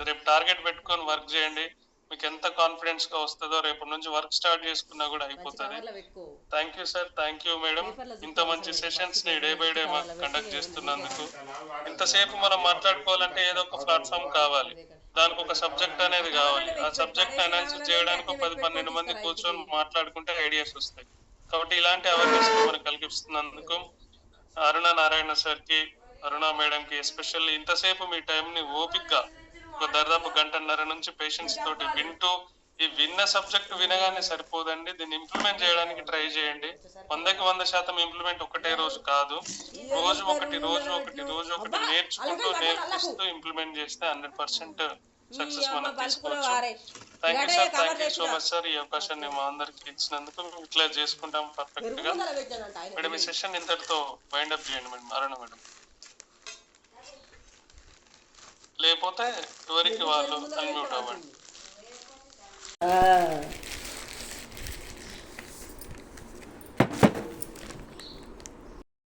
రేపు టార్గెట్ పెట్టుకొని వర్క్ చేయండి. మీకు ఎంత కాన్ఫిడెన్స్ గా వస్తుందో రేపటి నుంచి వర్క్ స్టార్ట్ చేసుకున్నా కూడా అయిపోతుంది. Thank you sir, thank you madam. ఇంత మంచి సెషన్స్ ని డే బై డే కండక్ట్ చేస్తున్నందుకు. ఇంతసేపు మనం మాట్లాడుకోవాలంటే ఏదో ఒక ప్లాట్ఫామ్ కావాలి, దానికి ఒక సబ్జెక్ట్ అనేది కావాలి. ఆ సబ్జెక్ట్ అనాలిసిస్ చేయడానికి 10-12 మంది కూర్చొని మాట్లాడుకుంటే ఐడియాస్ వస్తాయి. కాబట్టి ఇలాంటి అవేర్నెస్ మనకు కల్పిస్తున్నందుకు అరుణ నారాయణ సార్ కి, అరుణ మేడం కి ఎస్పెషల్లీ ఇంతసేపు మీ టైం ని ఓపిక్గా ఒక దాదాపు గంటన్నర నుంచి పేషెంట్స్ తోటి వింటూ, ఈ విన్న సబ్జెక్ట్ వినగానే సరిపోదండి, దీన్ని ఇంప్లిమెంట్ చేయడానికి ట్రై చేయండి. 100% ఇంప్లిమెంట్ ఒకటే రోజు కాదు, రోజు ఒకటి నేర్చుకుంటూ ఇంప్లిమెంట్ చేస్తే 100% సక్సెస్ మనం తీసుకోవచ్చు. Thank you sir, thank you so much sir. ఈ అవకాశాన్ని మా అందరికి ఇచ్చినందుకు ఇట్లా చేసుకుంటాం పర్ఫెక్ట్ గా. మేడం ఈ సెషన్ ఇంతటితో వైండ్ అప్ చేయండి మేడం, అరుణ మేడం. లేకపోతే ఎవరికి వాళ్ళు అన్మ్యూట్ అవ్వండి.